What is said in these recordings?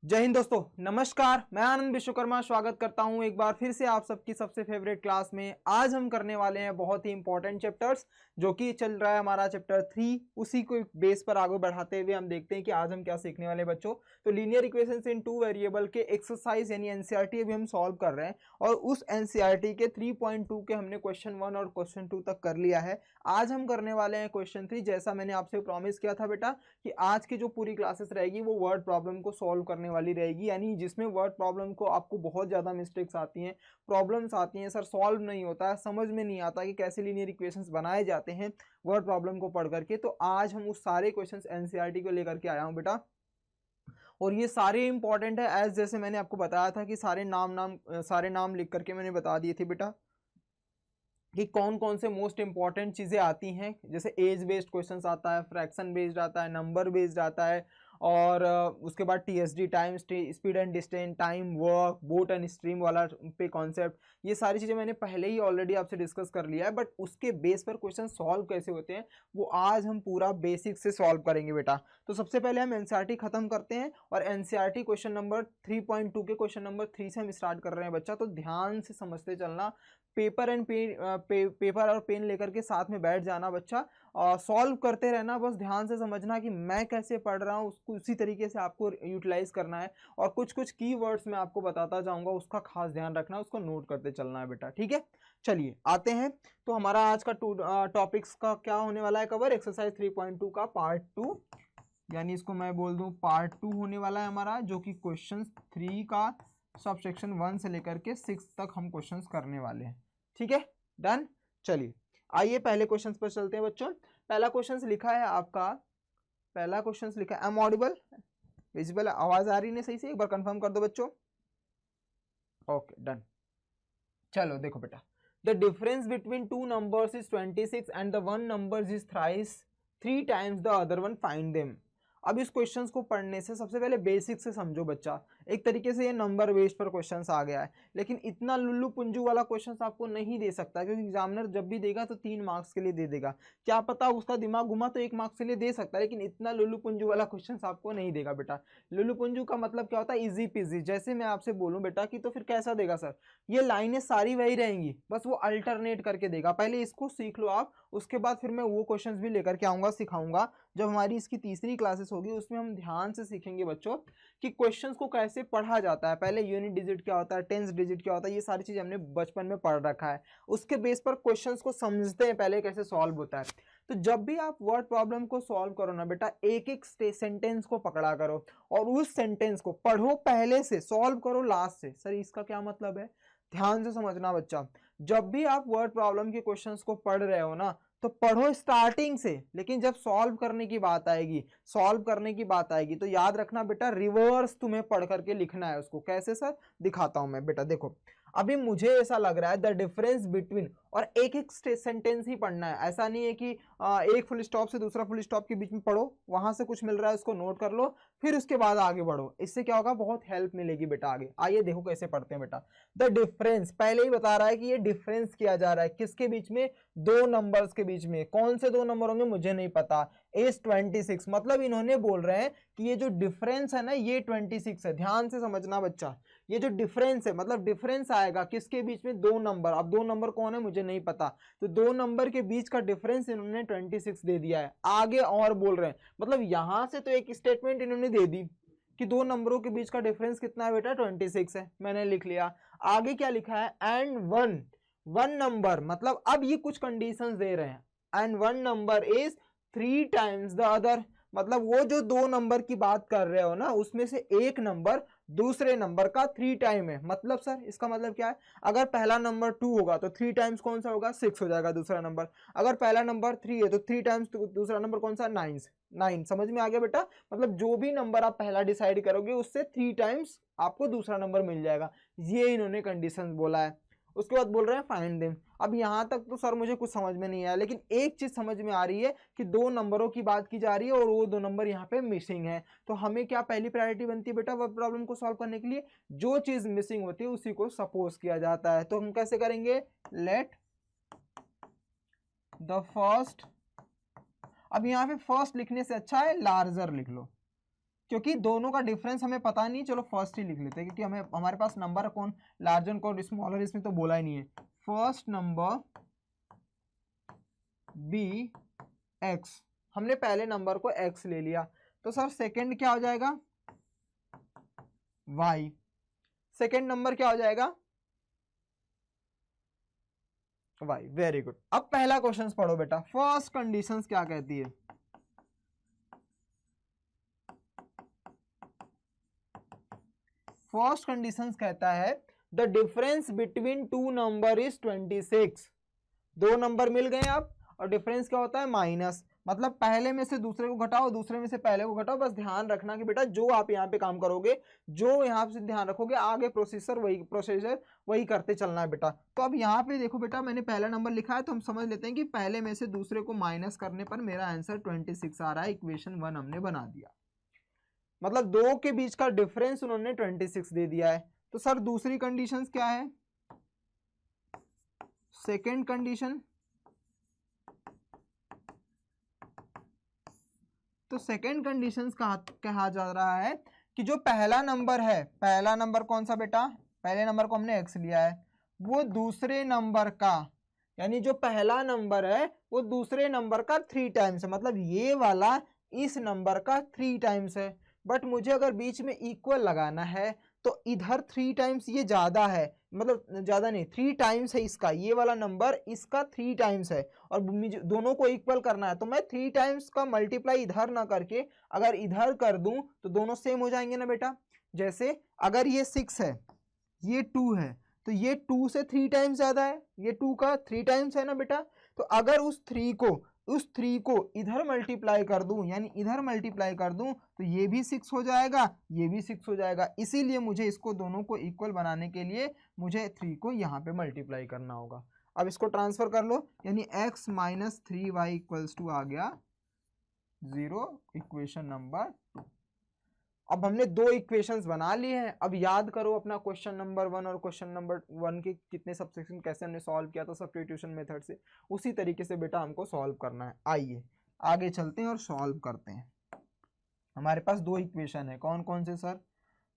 जय हिंद दोस्तों, नमस्कार। मैं आनंद विश्वकर्मा स्वागत करता हूं एक बार फिर से आप सबकी सबसे फेवरेट क्लास में। आज हम करने वाले हैं बहुत ही इंपॉर्टेंट चैप्टर्स, जो कि चल रहा है हमारा चैप्टर 3। उसी को बेस पर आगे बढ़ाते हुए हम देखते हैं कि आज हम क्या सीखने वाले हैं बच्चों। तो लीनियर इक्वेशंस इन टू वेरिएबल के एक्सरसाइज यानी एनसीईआरटी अभी हम सॉल्व कर रहे हैं, और उस एनसीईआरटी के 3.2 के हमने क्वेश्चन 1 और क्वेश्चन 2 तक कर लिया है। आज हम करने वाले हैं क्वेश्चन 3। जैसा मैंने आपसे प्रॉमिस किया था बेटा कि आज की जो पूरी क्लासेस रहेगी वो वर्ड प्रॉब्लम को सॉल्व करने वाली रहेगी, यानी जिसमें वर्ड प्रॉब्लम को आपको बहुत ज़्यादा मिस्टेक्स आती हैं, प्रॉब्लम्स आती हैं, सर सॉल्व नहीं होता है, समझ में नहीं आता कि कैसे लीनियर इक्वेशंस बनाए जाते हैं वर्ड प्रॉब्लम को पढ़ करके। तो आज हम उस सारे क्वेश्चंस एनसीईआरटी को लेकर के आया हूं बेटा, और ये सारे इंपॉर्टेंट है। एज जैसे मैंने आपको बताया था कि सारे नाम लिख करके मैंने बता दिए थे बेटा कि कौन कौन से मोस्ट इंपॉर्टेंट चीज़ें आती हैं। जैसे एज बेस्ड क्वेश्चंस आता है, फ्रैक्शन बेस्ड आता है, नंबर बेस्ड आता है, और उसके बाद TSD time speed and distance, time work, boat and stream वाला पे कॉन्सेप्ट, ये सारी चीज़ें मैंने पहले ही ऑलरेडी आपसे डिस्कस कर लिया है। बट उसके बेस पर क्वेश्चन सॉल्व कैसे होते हैं वो आज हम पूरा बेसिक से सॉल्व करेंगे बेटा। तो सबसे पहले हम एनसीईआरटी खत्म करते हैं, और एनसीईआरटी क्वेश्चन नंबर 3.2 के क्वेश्चन नंबर 3 से हम स्टार्ट कर रहे हैं बच्चा। तो ध्यान से समझते चलना, पेपर और पेन लेकर के साथ में बैठ जाना बच्चा, और सॉल्व करते रहना। बस ध्यान से समझना कि मैं कैसे पढ़ रहा हूँ, उसको उसी तरीके से आपको यूटिलाइज करना है, और कुछ कुछ कीवर्ड्स मैं आपको बताता जाऊंगा, उसका खास ध्यान रखना, उसको नोट करते चलना है बेटा, ठीक है। चलिए आते हैं। तो हमारा आज का टॉपिक्स का क्या होने वाला है कवर, एक्सरसाइज 3.2 का पार्ट 2, यानी इसको मैं बोल दूं पार्ट 2 होने वाला है हमारा, जो कि क्वेश्चन 3 का सब सेक्शन 1 से लेकर के 6 तक हम क्वेश्चंस करने वाले हैं, ठीक है। डन। चलिए आइए पहले क्वेश्चंस पर चलते हैं बच्चों। पहला क्वेश्चंस लिखा है आपका, पहला क्वेश्चंस लिखा है, एम ऑडिबल, विजिबल, आवाज आ रही है सही से, एक बार कंफर्म कर दो बच्चों। Okay done. चलो देखो बेटा, the difference between two numbers is 26 and the one number is thrice 3 times the other one, find them. अब इस क्वेश्चंस को पढ़ने से सबसे पहले बेसिक से समझो बच्चा। एक तरीके से ये नंबर बेस्ड पर क्वेश्चंस आ गया है, लेकिन इतना लुल्लू पुंजू वाला क्वेश्चंस आपको नहीं दे सकता, क्योंकि एग्जामिनर जब भी देगा तो 3 मार्क्स के लिए दे देगा। क्या पता उसका दिमाग घुमा तो 1 मार्क्स के लिए दे सकता है, लेकिन इतना लुल्लू पुंजू वाला क्वेश्चंस आपको नहीं देगा बेटा। लुल्लू पुंजू का मतलब क्या होता है, इजी पीजी। जैसे मैं आपसे बोलूं बेटा कि तो फिर कैसा देगा सर, ये लाइनें सारी वही रहेंगी, बस वो अल्टरनेट करके देगा। पहले इसको सीख लो आप, उसके बाद फिर मैं वो क्वेश्चंस भी लेकर के आऊंगा, सिखाऊंगा। जब हमारी इसकी तीसरी क्लासेस होगी उसमें हम ध्यान से सीखेंगे बच्चों कि क्वेश्चंस को कैसे पढ़ा जाता है। पहले यूनिट डिजिट क्या होता है, टेंस डिजिट क्या होता है, ये सारी चीजें हमने बचपन में पढ़ रखा है। उसके बेस पर क्वेश्चंस को समझते हैं पहले कैसे सॉल्व होता है। तो जब भी आप वर्ड प्रॉब्लम को सॉल्व करो ना बेटा, एक एक सेंटेंस को पकड़ा करो, और उस सेंटेंस को पढ़ो पहले से, सॉल्व करो लास्ट से। सर इसका क्या मतलब है, ध्यान से समझना बच्चा। जब भी आप वर्ड प्रॉब्लम के क्वेश्चंस को पढ़ रहे हो ना, तो पढ़ो स्टार्टिंग से, लेकिन जब सॉल्व करने की बात आएगी, तो याद रखना बेटा, रिवर्स तुम्हें पढ़ करके लिखना है उसको। कैसे सर, दिखाता हूं मैं बेटा। देखो अभी मुझे ऐसा लग रहा है द डिफरेंस बिटवीन, और एक एक सेंटेंस ही पढ़ना है। ऐसा नहीं है कि एक फुल स्टॉप से दूसरा फुल स्टॉप के बीच में पढ़ो, वहां से कुछ मिल रहा है उसको नोट कर लो, फिर उसके बाद आगे बढ़ो। इससे क्या होगा, बहुत हेल्प मिलेगी बेटा आगे। आइए देखो कैसे पढ़ते हैं बेटा। द डिफरेंस, पहले ही बता रहा है कि ये डिफरेंस किया जा रहा है किसके बीच में, दो नंबर्स के बीच में। कौन से दो नंबर होंगे मुझे नहीं पता। इज 26, मतलब इन्होंने बोल रहे हैं कि ये जो डिफरेंस है ना ये 26 है। ध्यान से समझना बच्चा, ये जो डिफरेंस है मतलब डिफरेंस आएगा किसके बीच में, दो नंबर। अब दो नंबर कौन है मुझे नहीं पता, तो दो नंबर के बीच का डिफरेंस इन्होंने 26 दे दिया है। आगे और बोल रहे हैं, मतलब यहां से तो एक स्टेटमेंट इन्होंने दे दी कि दो नंबरों के बीच का डिफरेंस कितना है बेटा, 26 है, मैंने लिख लिया। आगे क्या लिखा है, एंड वन नंबर, मतलब अब ये कुछ कंडीशंस दे रहे हैं। And one number is 3 times the other, मतलब वो जो दो नंबर की बात कर रहे हो ना, उसमें से एक नंबर दूसरे नंबर का 3 टाइम है। मतलब सर इसका मतलब क्या है, अगर पहला नंबर 2 होगा तो 3 टाइम्स कौन सा होगा, 6 हो जाएगा दूसरा नंबर। अगर पहला नंबर 3 है तो 3 टाइम्स दूसरा नंबर कौन सा, 9। समझ में आ गया बेटा, मतलब जो भी नंबर आप पहला डिसाइड करोगे उससे 3 टाइम्स आपको दूसरा नंबर मिल जाएगा। ये इन्होंने कंडीशन बोला है। उसके बाद बोल रहे हैं फाइंड देम। अब यहां तक तो सर मुझे कुछ समझ में नहीं आया, लेकिन एक चीज समझ में आ रही है कि दो नंबरों की बात की जा रही है और वो दो नंबर यहाँ पे मिसिंग है। तो हमें क्या पहली प्रायोरिटी बनती है बेटा वर्ड प्रॉब्लम को सॉल्व करने के लिए, जो चीज मिसिंग होती है उसी को सपोज किया जाता है। तो हम कैसे करेंगे, लेट द फर्स्ट, अब यहाँ पे फर्स्ट लिखने से अच्छा है लार्जर लिख लो, क्योंकि दोनों का डिफरेंस हमें पता नहीं, चलो फर्स्ट ही लिख लेते हैं क्योंकि हमें हमारे पास नंबर कौन लार्जर कौन स्मॉलर इसमें तो बोला ही नहीं है। फर्स्ट नंबर बी एक्स, हमने पहले नंबर को एक्स ले लिया, तो सर सेकंड क्या हो जाएगा वाई, सेकंड नंबर क्या हो जाएगा वाई। Very good. अब पहला क्वेश्चन पढ़ो बेटा, फर्स्ट कंडीशंस क्या कहती है। फर्स्ट कंडीशंस कहता है the difference between two number is 26। दो नंबर मिल गए आप और डिफरेंस क्या होता है माइनस, मतलब पहले में से दूसरे को घटाओ, दूसरे में से पहले को घटाओ। बस ध्यान रखना कि बेटा जो आप यहाँ पे काम करोगे, जो यहाँ से ध्यान रखोगे, आगे प्रोसेसर वही करते चलना है बेटा। तो अब यहाँ पे देखो बेटा, मैंने पहला नंबर लिखा है तो हम समझ लेते हैं कि पहले में से दूसरे को माइनस करने पर मेरा आंसर 26 आ रहा है। इक्वेशन 1 हमने बना दिया, मतलब दो के बीच का डिफरेंस उन्होंने 26 दे दिया है। तो सर दूसरी कंडीशन क्या है, सेकेंड कंडीशन, तो सेकेंड कंडीशन कहा जा रहा है कि जो पहला नंबर है, पहला नंबर कौन सा बेटा, पहले नंबर को हमने x लिया है, वो दूसरे नंबर का, यानी जो पहला नंबर है वो दूसरे नंबर का 3 टाइम्स है, मतलब ये वाला इस नंबर का 3 टाइम्स है। बट मुझे अगर बीच में इक्वल लगाना है तो इधर 3 टाइम्स ये ज्यादा है, मतलब ज्यादा नहीं 3 टाइम्स है इसका, ये वाला नंबर इसका 3 टाइम्स है और मुझे दोनों को इक्वल करना है। तो मैं 3 टाइम्स का मल्टीप्लाई इधर ना करके अगर इधर कर दूं तो दोनों सेम हो जाएंगे ना बेटा। जैसे अगर ये 6 है, ये 2 है, तो ये 2 से 3 टाइम्स ज्यादा है, ये 2 का 3 टाइम्स है ना बेटा। तो अगर उस 3 को इधर मल्टीप्लाई कर दूं, यानी इधर मल्टीप्लाई कर दूं, तो ये भी 6 हो जाएगा, ये भी 6 हो जाएगा। इसीलिए मुझे इसको दोनों को इक्वल बनाने के लिए मुझे 3 को यहाँ पे मल्टीप्लाई करना होगा। अब इसको ट्रांसफर कर लो, यानी x minus 3y equals to आ गया 0, इक्वेशन नंबर 2। अब हमने दो इक्वेशंस बना लिए हैं। अब याद करो अपना क्वेश्चन नंबर 1 और क्वेश्चन नंबर 1 के कितने सबसेक्शन कैसे हमने सॉल्व किया था सब्स्टिट्यूशन मेथड से, उसी तरीके से बेटा हमको सॉल्व करना है। आइए आगे चलते हैं और सॉल्व करते हैं। हमारे पास दो इक्वेशन है, कौन कौन से सर?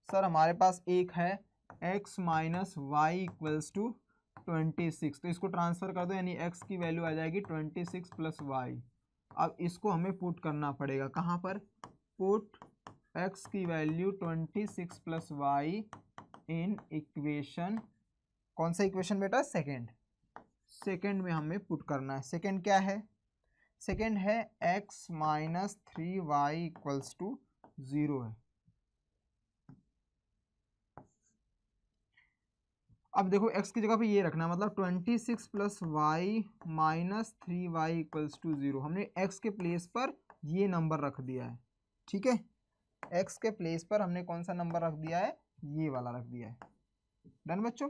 सर हमारे पास एक है x minus y equals to 26, तो इसको ट्रांसफर कर दो, यानी x की वैल्यू आ जाएगी 26 प्लस वाई। अब इसको हमें पुट करना पड़ेगा, कहाँ पर? पुट x की वैल्यू 26 प्लस वाई इन इक्वेशन, कौन सा इक्वेशन बेटा? सेकेंड में हमें पुट करना है। सेकेंड क्या है? सेकेंड है x minus 3y equals to 0 है। अब देखो x की जगह पे ये रखना है, मतलब 26 plus y minus 3y equals to 0। हमने x के प्लेस पर ये नंबर रख दिया है, ठीक है? x के प्लेस पर हमने कौन सा नंबर रख दिया है? ये वाला रख दिया है। डन बच्चों?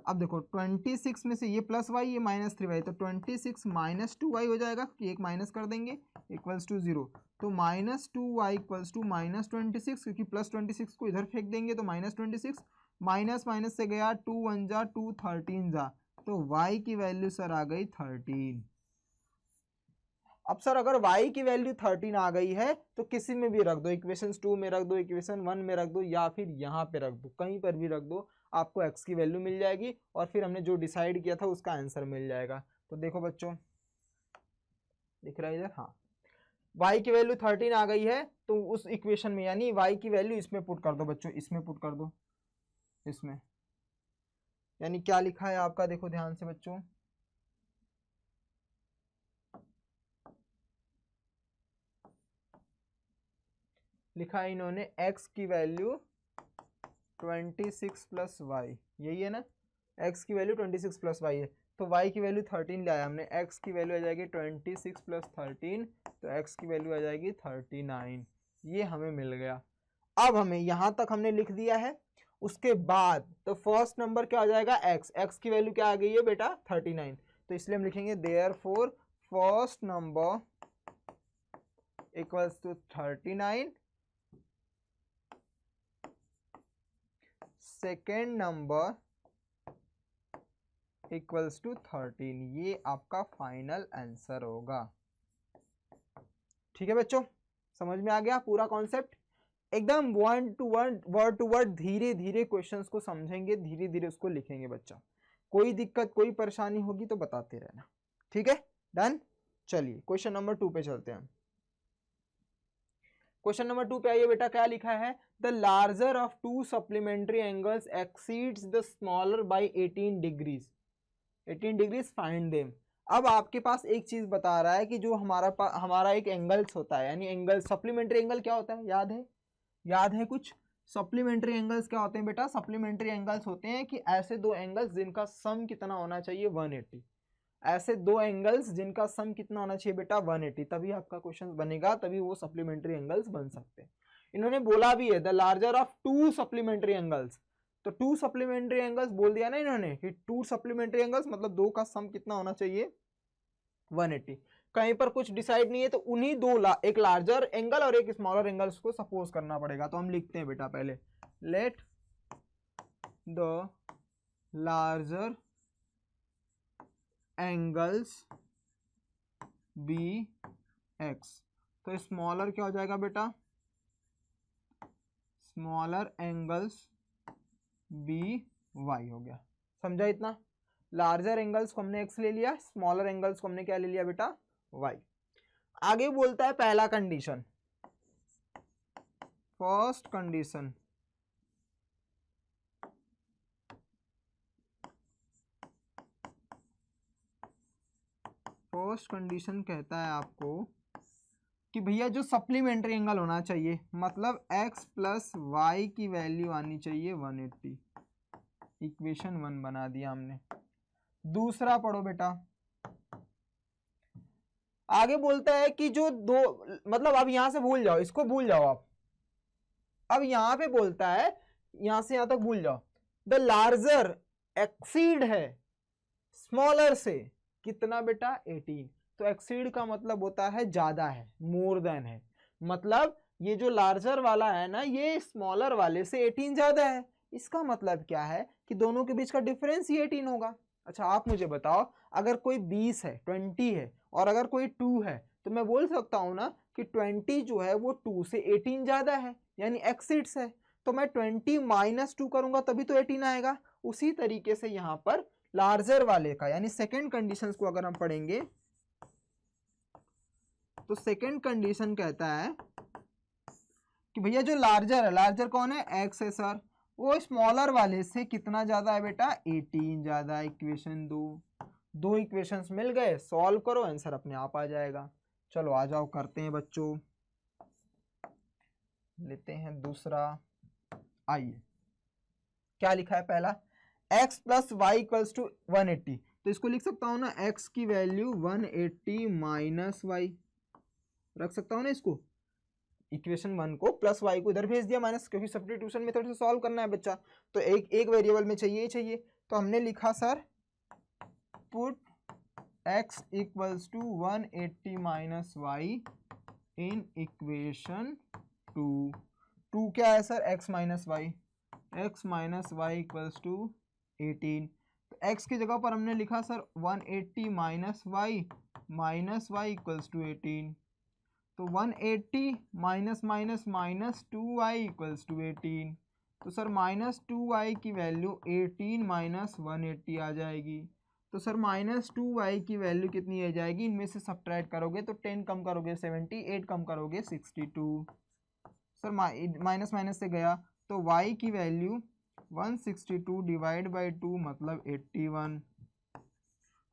अब देखो 26 में से ये प्लस वाई, ये माइनस 3y, तो 26 माइनस 2y हो जाएगा कि एक माइनस कर देंगे, इक्वल्स टू 0। तो minus 2y equals to minus 26, क्योंकि प्लस 26 को इधर फेंक देंगे तो माइनस 26, माइनस माइनस से गया 2 1 जा 2 13 जा, तो y की वैल्यू सर आ गई 13। अब सर अगर y की वैल्यू 13 आ गई है तो किसी में भी रख दो, इक्वेशन 2 में रख दो, इक्वेशन 1 में रख दो, या फिर यहाँ पे रख दो, कहीं पर भी रख दो, आपको x की वैल्यू मिल जाएगी और फिर हमने जो डिसाइड किया था उसका आंसर मिल जाएगा। तो देखो बच्चों, दिख रहा है इधर? हाँ, y की वैल्यू 13 आ गई है तो उस इक्वेशन में, यानी y की वैल्यू इसमें पुट कर दो बच्चों, इसमें पुट कर दो, इसमें। यानी क्या लिखा है आपका, देखो ध्यान से बच्चों, लिखा है इन्होंने x की वैल्यू 26 प्लस वाई, यही है ना? x की वैल्यू 26 प्लस वाई है, तो y की वैल्यू 13 लाया हमने, x की वैल्यू आ जाएगी 26 प्लस 13, तो x की वैल्यू आ जाएगी 39। ये हमें मिल गया। अब हमें यहाँ तक हमने लिख दिया है। उसके बाद तो फर्स्ट नंबर क्या आ जाएगा? x की वैल्यू क्या आ गई है बेटा? 39। तो इसलिए हम लिखेंगे therefore first number equals to 39, second number equals to 13। ये आपका फाइनल आंसर होगा। ठीक है बच्चों, समझ में आ गया पूरा कॉन्सेप्ट? एकदम वर्ड टू वर्ड धीरे धीरे क्वेश्चंस को समझेंगे, धीरे धीरे उसको लिखेंगे बच्चा। कोई दिक्कत कोई परेशानी होगी तो बताते रहना, ठीक है, डन। चलिए क्वेश्चन नंबर 2 पे चलते हैं। क्वेश्चन नंबर 2 पे आइए बेटा, क्या लिखा है, the larger of to supplementary angles exceeds the smaller by 18 degrees, 18 degrees find them. अब आपके पास एक चीज बता रहा है कि जो हमारा एक एंगल्स होता है, यानी एंगल सप्लीमेंट्री एंगल क्या होता है, याद है कुछ? सप्लीमेंट्री एंगल्स क्या होते हैं बेटा? सप्लीमेंट्री एंगल्स होते हैं कि ऐसे दो एंगल्स जिनका सम कितना होना चाहिए, 180। ऐसे दो एंगल्स जिनका सम कितना होना चाहिए बेटा, 180, तभी आपका क्वेश्चन बनेगा, तभी वो सप्लीमेंट्री एंगल्स बन सकते हैं। इन्होंने बोला भी है the larger of to supplementary angles, तो टू सप्लीमेंट्री एंगल्स बोल दिया ना इन्होंने कि टू सप्लीमेंट्री एंगल्स मतलब दो का सम कितना होना चाहिए, 180। कहीं पर कुछ डिसाइड नहीं है तो उन्हीं दो एक लार्जर एंगल और एक स्मॉलर एंगल को सपोज करना पड़ेगा। तो हम लिखते हैं बेटा पहले, let the larger angles be x, तो स्मॉलर क्या हो जाएगा बेटा, स्मॉलर एंगल्स बी वाई हो गया। समझा इतना? लार्जर एंगल्स को हमने एक्स ले लिया, स्मॉलर एंगल्स को हमने क्या ले लिया बेटा, वाई। आगे बोलता है पहला condition, first condition, first condition कहता है आपको कि भैया जो सप्लीमेंट्री एंगल होना चाहिए, मतलब x प्लस वाई की वैल्यू आनी चाहिए 180। इक्वेशन 1 बना दिया हमने। दूसरा पढ़ो बेटा, आगे बोलता है कि जो दो, मतलब अब यहां से भूल जाओ, इसको भूल जाओ आप। अब यहां पे बोलता है, यहां से यहां तक भूल जाओ, द लार्जर एक्सीड है स्मॉलर से कितना बेटा, 18। तो एक्सीड का मतलब होता है ज्यादा है, मोर देन है, मतलब ये जो लार्जर वाला है ना, ये स्मॉलर वाले से 18 ज्यादा है। इसका मतलब क्या है कि दोनों के बीच का डिफरेंस ही 18 होगा। अच्छा आप मुझे बताओ, अगर कोई 20 है, 20 है, और अगर कोई 2 है, तो मैं बोल सकता हूं ना कि 20 जो है वो 2 से 18 ज्यादा है, यानी एक्सीड्स है। तो मैं 20 माइनस 2 करूंगा तभी तो 18 आएगा। उसी तरीके से यहाँ पर लार्जर वाले का, यानी सेकेंड कंडीशन को अगर हम पढ़ेंगे तो सेकेंड कंडीशन कहता है कि भैया जो लार्जर है, लार्जर कौन है, एक्स है सर, वो स्मॉलर वाले से कितना ज्यादा है बेटा, 18 ज्यादा है। इक्वेशन 2 इक्वेशंस मिल गए, सॉल्व करो, आंसर अपने आप आ जाएगा। चलो आ जाओ करते हैं बच्चों, लेते हैं दूसरा। आइए क्या लिखा है पहला, x plus y equals to 180, तो इसको लिख सकता हूं ना, x की वैल्यू 180 माइनस वाई, रख सकता हूं ना इसको, इक्वेशन 1 को प्लस वाई को इधर भेज दिया माइनस, क्योंकि सब्स्टिट्यूशन मेथड से सॉल्व करना है बच्चा, तो एक वेरिएबल में चाहिए ही चाहिए। तो हमने लिखा sir, put x equals to 180 minus y in equation 2 क्या है sir, x minus y, x minus y equals to 18। तो x की जगह पर हमने लिखा sir 180 minus y equals to 18। तो 180 minus minus minus 2y equals to 18। तो सर माइनस 2y की वैल्यू 18 माइनस 180 आ जाएगी। तो सर माइनस 2y की वैल्यू कितनी आ जाएगी, इनमें से सब्ट्रैक्ट करोगे तो 10 कम करोगे 70, 8 कम करोगे 62। सर माइनस माइनस से गया तो y की वैल्यू 162 डिवाइड बाई 2 मतलब 81।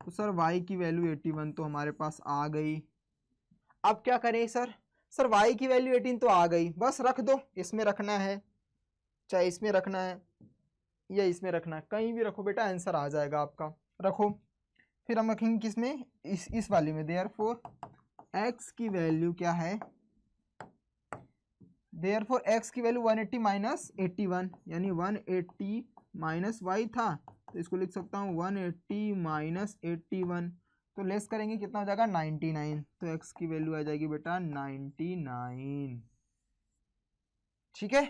तो सर y की वैल्यू 81 तो हमारे पास आ गई। अब क्या करें सर, y की वैल्यू 18 तो आ गई, बस रख दो, इसमें रखना है, चाहे इसमें रखना है या इसमें रखना है, कहीं भी रखो बेटा आंसर आ जाएगा आपका। रखो, फिर हम रखेंगे किसमें, इस वाली में। देयरफॉर x की वैल्यू क्या है, देयरफॉर x की वैल्यू 180 माइनस 81, यानी 180 माइनस वाई था, तो इसको लिख सकता हूँ 180 माइनस 81, तो लेस करेंगे कितना हो जाएगा 99, तो x की वैल्यू आ जाएगी बेटा 99। ठीक है,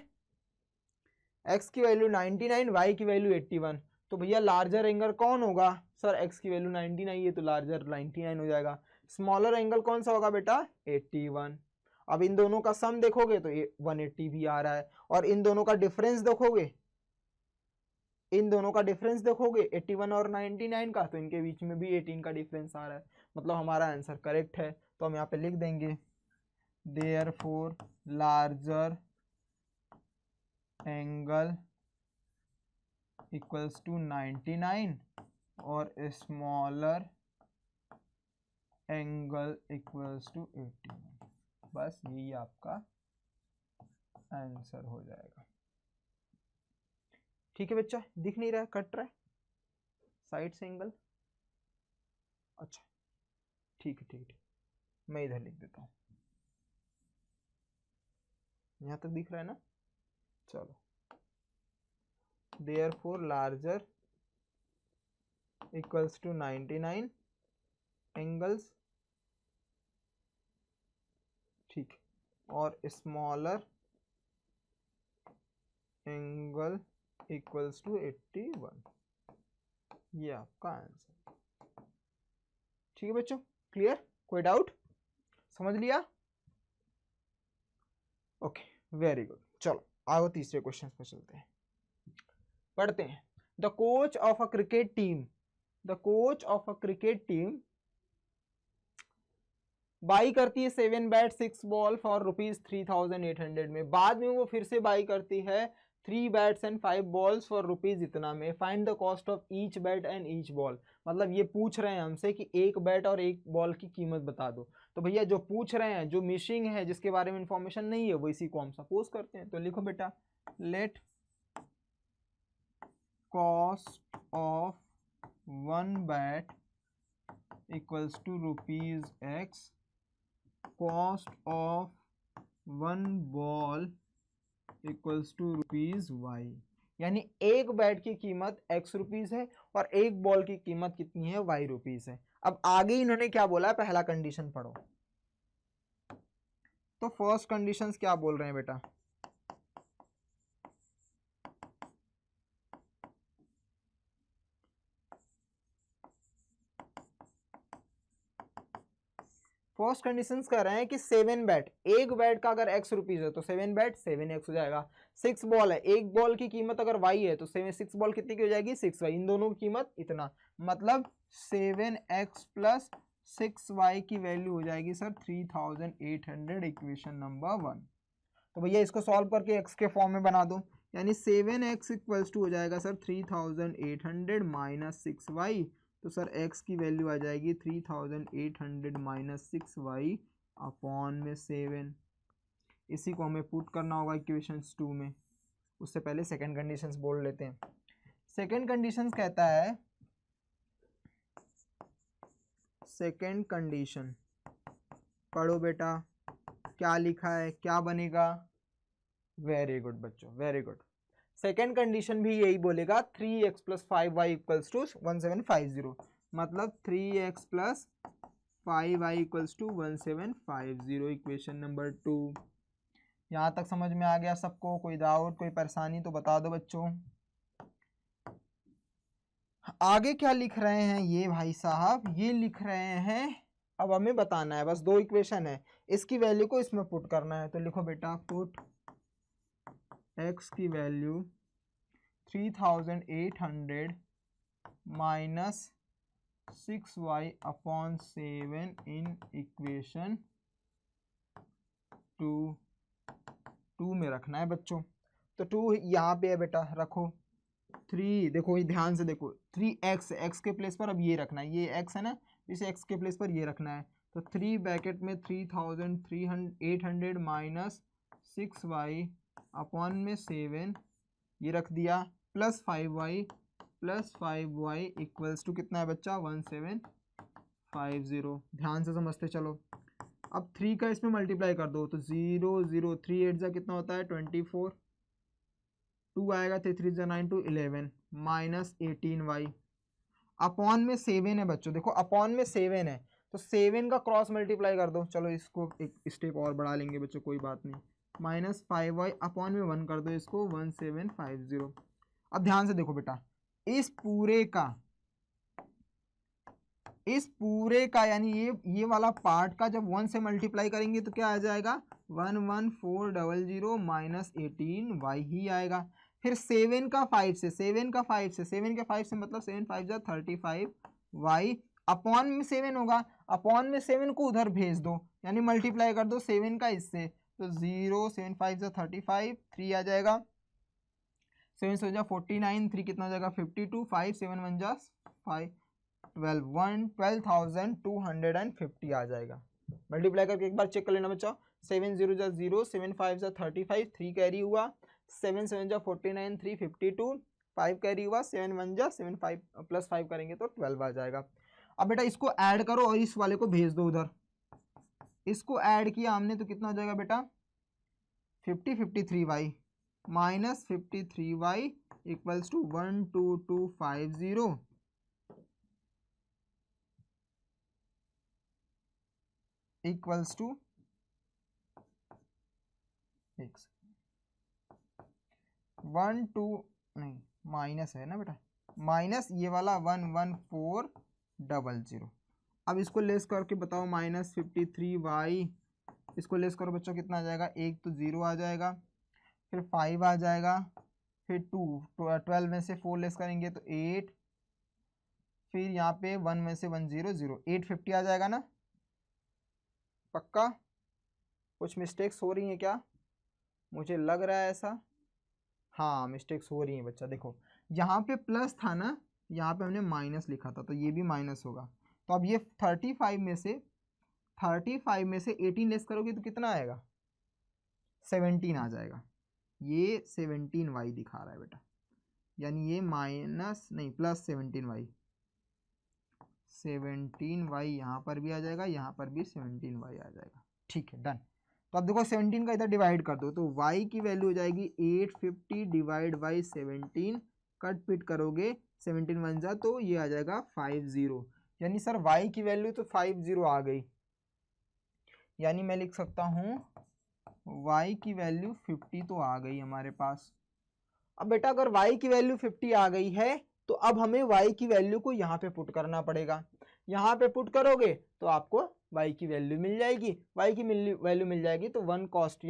x की वैल्यू 99, y की वैल्यू 81। तो भैया लार्जर एंगल कौन होगा, सर x की वैल्यू 99 है तो लार्जर 99 हो जाएगा। स्मॉलर एंगल कौन सा होगा बेटा, 81। अब इन दोनों का सम देखोगे तो ये 180 भी आ रहा है, और इन दोनों का डिफरेंस देखोगे, इन दोनों का डिफरेंस देखोगे 81 और 99 का, तो इनके बीच में भी 18 का डिफरेंस आ रहा है, मतलब हमारा आंसर करेक्ट है। तो हम यहाँ पे लिख देंगे therefore larger angle equals to 99 और स्मॉलर एंगल इक्वल्स टू 81। बस यही आपका आंसर हो जाएगा। ठीक है बच्चा, दिख नहीं रहा है, कट रहा है साइड से एंगल? अच्छा ठीक है ठीक है, मैं इधर लिख देता हूँ, यहाँ तक दिख रहा है ना? चलो, therefore larger equals to 99 angles, ठीक, और स्मॉलर एंगल इक्वल्स टू 81। ये आपका आंसर। ठीक है बच्चों, क्लियर? कोई डाउट? समझ लिया? Okay, very good. चलो आओ तीसरे क्वेश्चन पे चलते हैं, पढ़ते हैं। The coach of a cricket team, the coach of a cricket team by करती है 7 बैट 6 बॉल फॉर ₹3,800 में, बाद में वो फिर से बाई करती है 3 bats and 5 balls for rupees इतना में, find the cost of each bat and each ball. मतलब ये पूछ रहे हैं हमसे कि एक बैट और एक बॉल की कीमत बता दो। तो भैया जो पूछ रहे हैं, जो मिसिंग है, जिसके बारे में इंफॉर्मेशन नहीं है, वो इसी को हम सपोज करते हैं। तो लिखो बेटा, let cost of 1 bat equals to ₹X, cost of 1 ball equals to ₹Y। यानी एक बैट की कीमत X रुपीज है और एक बॉल की कीमत कितनी है? Y रुपीज है। अब आगे इन्होंने क्या बोला है, पहला कंडीशन पढ़ो। तो फर्स्ट कंडीशंस क्या बोल रहे हैं बेटा? फर्स्ट कंडीशंस कह रहे हैं कि 7 बैट, एक बैट का अगर X रुपीज है तो 7 बैट 7X हो जाएगा। 6 बॉल है, एक बॉल की कीमत अगर Y है तो 6 बॉल कितनी की हो जाएगी? 6Y। इन दोनों की कीमत इतना, मतलब 7X प्लस 6Y की वैल्यू हो जाएगी सर 3800, इक्वेशन नंबर 1। तो भैया इसको सॉल्व करके X के फॉर्म में बना दो, यानी 7X इक्वल्स टू हो जाएगा सर 3800 माइनस 6Y। तो सर x की वैल्यू आ जाएगी 3800 माइनस 6y अपॉन में 7। इसी को हमें पुट करना होगा इक्वेशंस 2 में। उससे पहले सेकंड कंडीशंस बोल लेते हैं। सेकंड कंडीशंस कहता है, सेकंड कंडीशन पढ़ो बेटा, क्या लिखा है, क्या बनेगा? वेरी गुड बच्चों, वेरी गुड। सेकेंड कंडीशन भी यही बोलेगा, 3x plus 5y equals to 1750, मतलब 3x plus 5y equals to 1750, equation number 2। यहाँ तक समझ में आ गया सबको? कोई डाउट, कोई परेशानी तो बता दो बच्चों। आगे क्या लिख रहे हैं ये भाई साहब? ये लिख रहे हैं, अब हमें बताना है, बस 2 इक्वेशन है, इसकी वैल्यू को इसमें पुट करना है। तो लिखो बेटा, पुट x की वैल्यू 3800 माइनस 6y अपॉन 7 इन इक्वेशन 2 में रखना है बच्चों। तो 2 यहाँ पे है बेटा, रखो। 3 देखो, ये ध्यान से देखो, 3x, x के प्लेस पर अब ये रखना है, ये x है ना, इसे x के प्लेस पर ये रखना है। तो 3 ब्रैकेट में 3800 माइनस 6y अपॉन में 7 ये रख दिया, प्लस 5y इक्वल्स टू कितना है बच्चा? 1750। ध्यान से समझते चलो। अब 3 का इसमें मल्टीप्लाई कर दो, तो 0 0 3 8 जा कितना होता है? 24, 2 आएगा, 3 3 जा 9 2 11 माइनस 18y अपॉन में 7 है बच्चों। देखो अपॉन में 7 है, तो 7 का क्रॉस मल्टीप्लाई कर दो। चलो इसको एक स्टेप और बढ़ा लेंगे बच्चों, कोई बात नहीं। माइनस 5y अपॉन में 1 कर दो इसको, 1750। अब ध्यान से देखो बेटा, इस पूरे का इस पूरे का यानी ये वाला पार्ट का जब 1 से मल्टीप्लाई करेंगे तो क्या आ जाएगा 11400 माइनस 18y ही आएगा। फिर 7 का 5 से 7 का 5 से 7 के 5 से मतलब 7 5 जा 35y अपॉन में 7 होगा, अपॉन में 7 को उधर भेज दो यानी मल्टीप्लाई कर दो 7 का इससे, तो 0 7 5 जा 35 3 आ जाएगा, 7 से हो जा 49 3 कितना हो जाएगा 52 5 7 1 जा 5 12,250 आ जाएगा। मल्टीप्लाई करके एक बार चेक कर लेना बच्चा, 7 0 जा 0 7 5 जा 35 3 कैरी हुआ, 7 7 जा 49 3 52 5 कैरी हुआ, 7 1 जा 7 5 प्लस 5 करेंगे तो 12 आ जाएगा। अब बेटा इसको ऐड करो और इस वाले को भेज दो उधर, इसको ऐड किया हमने तो कितना हो जाएगा बेटा 53y minus 53y equals to 12250 equals to 1 2 नहीं माइनस है ना बेटा, माइनस ये वाला 11400। अब इसको लेस करके बताओ माइनस 53y, इसको लेस करो बच्चों कितना आ जाएगा, एक तो 0 आ जाएगा, फिर 5 आ जाएगा, फिर 2 12 में से 4 लेस करेंगे तो 8, फिर यहाँ पे 1 में से 1 0 0 850 आ जाएगा ना। पक्का कुछ मिस्टेक्स हो रही हैं क्या, मुझे लग रहा है ऐसा, हाँ मिस्टेक्स हो रही हैं बच्चा। देखो यहाँ पे प्लस था ना, यहाँ पे हमने माइनस लिखा था तो ये भी माइनस होगा, तो अब ये 35 में से 18 लेस करोगे तो कितना आएगा 17 आ जाएगा, ये 17y दिखा रहा है बेटा, यानी ये माइनस नहीं प्लस 17y यहाँ पर भी आ जाएगा, यहाँ पर भी 17y आ जाएगा। ठीक है डन। तो अब देखो 17 का इधर डिवाइड कर दो तो y की वैल्यू हो जाएगी 850 डिवाइड बाई 17, कट पिट करोगे 17 1 जा तो ये आ जाएगा 50, यानी सर y की वैल्यू तो 50 आ गई, यानी मैं लिख सकता हूँ y की वैल्यू 50 तो आ गई हमारे पास। अब बेटा अगर y की वैल्यू 50 आ गई है तो अब हमें y की वैल्यू को यहाँ पे पुट करना पड़ेगा, यहाँ पे पुट करोगे तो आपको y की वैल्यू मिल जाएगी, y की वैल्यू मिल जाएगी तो y की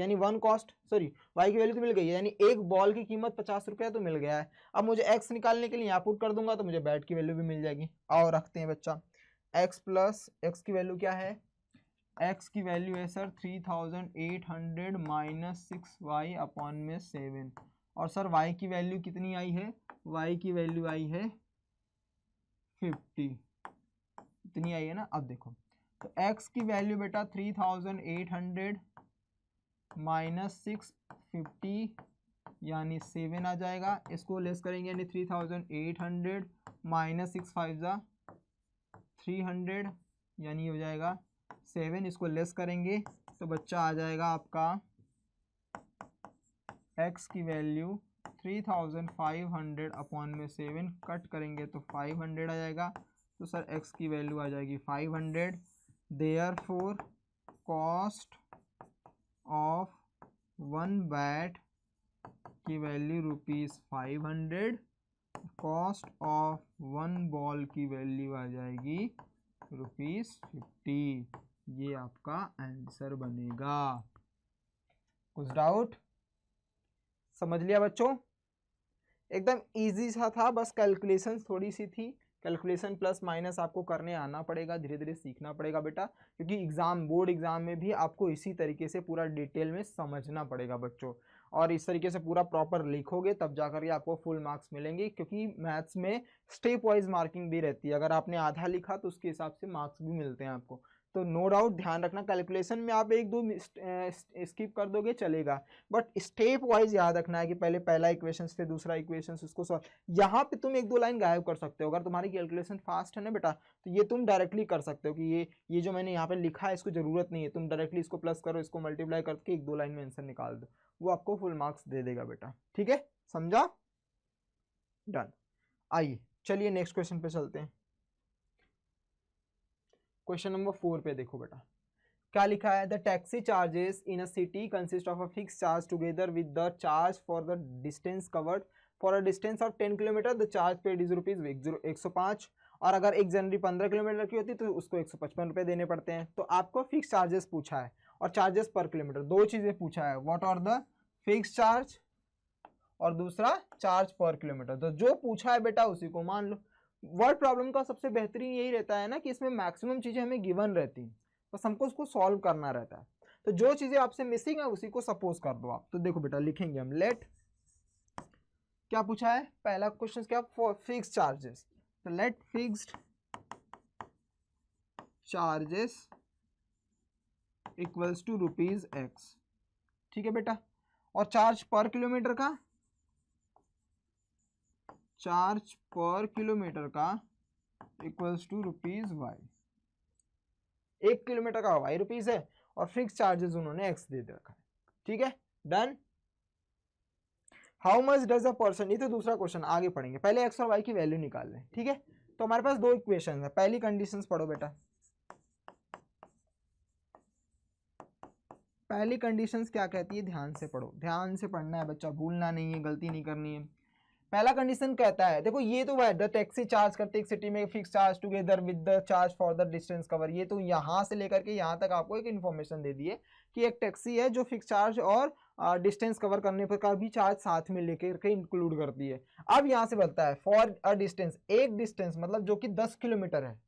वैल्यू तो मिल गई है, यानी एक बॉल की कीमत 50 रुपया तो मिल गया है। अब मुझे x निकालने के लिए यहाँ पुट कर दूंगा तो मुझे बैट की वैल्यू भी मिल जाएगी। आओ रखते हैं बच्चा, x प्लस x की वैल्यू क्या है, x की वैल्यू है सर 3800 माइनस 6y अपॉन में 7, और सर y की वैल्यू कितनी आई है, y की वैल्यू आई है 50, इतनी आई है ना। अब देखो तो x की वैल्यू बेटा 3800 माइनस 650 यानी 7 आ जाएगा, इसको लेस करेंगे यानी 3800 माइनस 6 5 जा 300 यानी हो जाएगा 7, इसको लेस करेंगे तो बच्चा आ जाएगा आपका x की वैल्यू 3500 अपॉन में 7, कट करेंगे तो 500 आ जाएगा, तो सर x की वैल्यू आ जाएगी 500। देयरफॉर कॉस्ट ऑफ 1 बैट की वैल्यू ₹500, कॉस्ट ऑफ 1 बॉल की वैल्यू आ जाएगी ₹50। ये आपका आंसर बनेगा। कुछ डाउट, समझ लिया बच्चों, एकदम इजी सा था, बस कैलकुलेशन थोड़ी सी थी, कैलकुलेशन प्लस माइनस आपको करने आना पड़ेगा, धीरे धीरे सीखना पड़ेगा बेटा, क्योंकि एग्जाम बोर्ड एग्जाम में भी आपको इसी तरीके से पूरा डिटेल में समझना पड़ेगा बच्चों, और इस तरीके से पूरा प्रॉपर लिखोगे तब जाकर के आपको फुल मार्क्स मिलेंगे, क्योंकि मैथ्स में स्टेप वाइज मार्किंग भी रहती है, अगर आपने आधा लिखा तो उसके हिसाब से मार्क्स भी मिलते हैं आपको। तो नो डाउट ध्यान रखना, कैलकुलेशन में आप एक दो स्किप कर दोगे चलेगा, बट स्टेप वाइज याद रखना है कि पहले पहला इक्वेशन फिर दूसरा इक्वेशन, उसको सॉल्व, यहाँ पे तुम एक दो लाइन गायब कर सकते हो, अगर तुम्हारी कैलकुलेशन फास्ट है ना बेटा तो ये तुम डायरेक्टली कर सकते हो कि ये जो मैंने यहाँ पे लिखा है इसको जरूरत नहीं है, तुम डायरेक्टली इसको प्लस करो, इसको मल्टीप्लाई करके एक दो लाइन में आंसर निकाल दो, वो आपको फुल मार्क्स दे देगा बेटा। ठीक है, समझा, डन। आइए चलिए नेक्स्ट क्वेश्चन पे चलते हैं। क्वेश्चन नंबर 4 पे देखो बेटा क्या लिखा है, the taxi charges in a city consist of a fix charge together with the charge for the distance covered, for a distance of 10 kilometre the charge paid is ₹105 और अगर 1 जनवरी 15 किलोमीटर की होती तो उसको 155 रुपये देने पड़ते हैं। तो आपको फिक्स चार्जेस पूछा है और चार्जेस पर किलोमीटर, दो चीजें पूछा है, what are the fix charge और दूसरा चार्ज पर किलोमीटर। तो जो पूछा है बेटा उसी को मान लो। वर्ड प्रॉब्लम का सबसे बेहतरीन यही रहता है ना कि इसमें मैक्सिमम चीजें हमें गिवन रहती हैं, बस हमको उसको सॉल्व करना रहता है। तो जो चीजें आपसे मिसिंग है उसी को सपोज कर दो आप। तो देखो बेटा लिखेंगे हम, लेट, क्या पूछा है पहला क्वेश्चन क्या, फॉर फिक्स चार्जेस, तो let fixed charges equals to ₹x, ठीक है बेटा। और चार्ज पर किलोमीटर का, चार्ज पर किलोमीटर का इक्वल्स टू ₹y, 1 किलोमीटर का y रुपीज है और फिक्स चार्जेस उन्होंने x दे रखा है, ठीक है, done. How much does a person, ये तो दूसरा क्वेश्चन आगे पढ़ेंगे, पहले x और y की वैल्यू निकाल लें, ठीक है। तो हमारे पास दो इक्वेशन है, पहली कंडीशंस पढ़ो बेटा, पहली कंडीशंस क्या कहती है, ध्यान से पढ़ो, ध्यान से पढ़ना है बच्चा, भूलना नहीं है, गलती नहीं करनी है। पहला कंडीशन कहता है, देखो ये तो है द टैक्सी चार्ज करते एक सिटी में fix charge together with the charge for the distance cover, ये तो यहाँ से लेकर के यहाँ तक आपको एक इन्फॉर्मेशन दे दी है कि एक टैक्सी है जो फिक्स चार्ज और डिस्टेंस कवर करने पर का भी चार्ज साथ में लेकर के इंक्लूड करती है। अब यहाँ से बोलता है फॉर अ डिस्टेंस, एक डिस्टेंस मतलब जो कि 10 किलोमीटर है,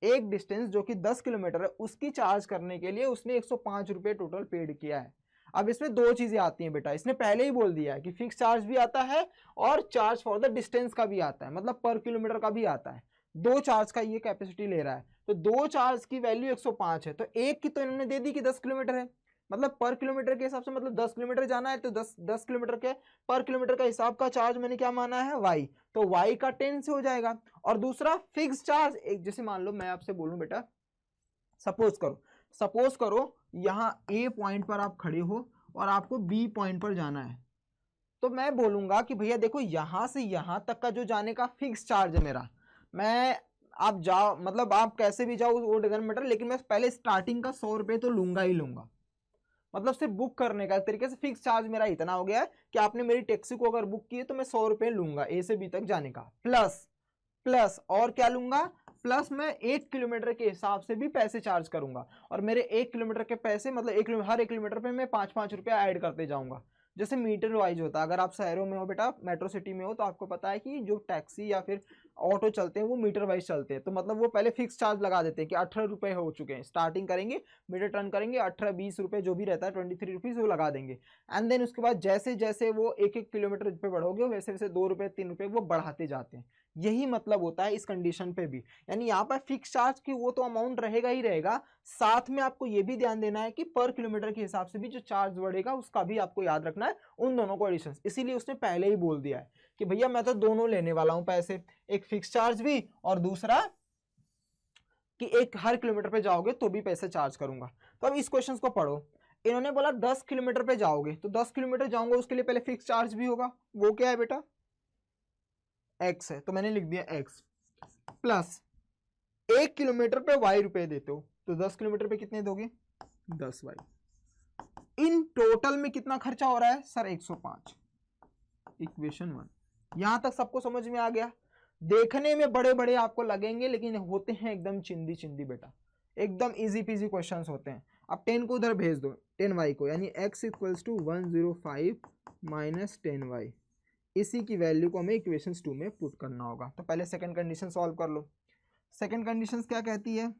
एक डिस्टेंस जो कि 10 किलोमीटर है उसकी चार्ज करने के लिए उसने 105 रुपये टोटल पेड किया है। अब इसमें दो चीजें आती हैं बेटा, इसने पहले ही बोल दिया है कि फिक्स चार्ज भी आता है और चार्ज फॉर द डिस्टेंस का भी आता है, मतलब पर किलोमीटर का भी आता है। दो चार्ज का ये कैपेसिटी ले रहा है, तो दो चार्ज की वैल्यू 105 है, तो एक की तो इन्होंने दे दी कि 10 किलोमीटर है, मतलब पर किलोमीटर के हिसाब से, मतलब 10 किलोमीटर जाना है तो 10 किलोमीटर के पर किलोमीटर का हिसाब का चार्ज मैंने क्या माना है, y, तो y का 10 से हो जाएगा। और दूसरा फिक्स चार्ज, एक जैसे मान लो मैं आपसे बोलूं बेटा, सपोज करो यहाँ A पॉइंट पर आप खड़े हो और आपको B पॉइंट पर जाना है, तो मैं बोलूंगा कि भैया देखो यहां से यहां तक का जो जाने का फिक्स चार्ज है मेरा, मैं, आप जाओ मतलब आप कैसे भी जाओ वो डजंट मैटर, लेकिन मैं पहले स्टार्टिंग का 100 रुपये तो लूंगा ही लूंगा, मतलब सिर्फ बुक करने का एक तरीके से फिक्स चार्ज मेरा इतना हो गया है कि आपने मेरी टैक्सी को अगर बुक की है तो मैं 100 रुपये लूंगा ए से बी तक जाने का, प्लस प्लस और क्या लूंगा, प्लस मैं 1 किलोमीटर के हिसाब से भी पैसे चार्ज करूंगा, और मेरे 1 किलोमीटर के पैसे मतलब हर 1 किलोमीटर पे मैं 5-5 रुपया ऐड करते जाऊंगा, जैसे मीटर वाइज होता है। अगर आप शहरों में हो बेटा, मेट्रो सिटी में हो, तो आपको पता है कि जो टैक्सी या फिर ऑटो चलते हैं वो मीटर वाइज चलते हैं, तो मतलब वो पहले फिक्स चार्ज लगा देते हैं कि 18 रुपये हो चुके हैं, स्टार्टिंग करेंगे मीटर टर्न करेंगे 18-20 रुपये जो भी रहता है 23 रुपीज़ वो लगा देंगे। एंड देन उसके बाद जैसे जैसे वो 1-1 किलोमीटर पे बढ़ोगे वैसे वैसे 2 रुपये 3 रुपये वो बढ़ाते जाते हैं। यही मतलब होता है इस कंडीशन पे भी, यानी यहाँ पर फिक्स चार्ज की वो तो अमाउंट रहेगा ही रहेगा, साथ में आपको ये भी ध्यान देना है कि पर किलोमीटर के हिसाब से भी जो चार्ज बढ़ेगा उसका भी आपको याद रखना है, उन दोनों को एडिशन। इसीलिए उसने पहले ही बोल दिया है कि भैया मैं तो दोनों लेने वाला हूं पैसे, एक फिक्स चार्ज भी और दूसरा कि एक हर किलोमीटर पे जाओगे तो भी पैसे चार्ज करूंगा। तो अब इस क्वेश्चन को पढ़ो, इन्होंने बोला 10 किलोमीटर पे जाओगे, तो 10 किलोमीटर जाऊंगा उसके लिए पहले फिक्स चार्ज भी होगा, वो क्या है बेटा, x है, तो मैंने लिख दिया x, प्लस 1 किलोमीटर पे y रुपए देते हो, तो 10 किलोमीटर पे कितने दोगे, 10y। इन टोटल में कितना खर्चा हो रहा है सर, 105। इक्वेशन 1, यहां तक सबको समझ में आ गया। देखने में बड़े बड़े आपको लगेंगे लेकिन होते हैं एकदम चिंदी चिंदी बेटा, एकदम इजी पीजी क्वेश्चंस होते हैं। अब 10 को उधर भेज दो, 10y को, यानी x equals to 105 minus 10y, इसी की वैल्यू को हमें इक्वेशन 2 में पुट करना होगा। तो पहले सेकंड कंडीशन सॉल्व कर लो। सेकंड कंडीशन क्या कहती है,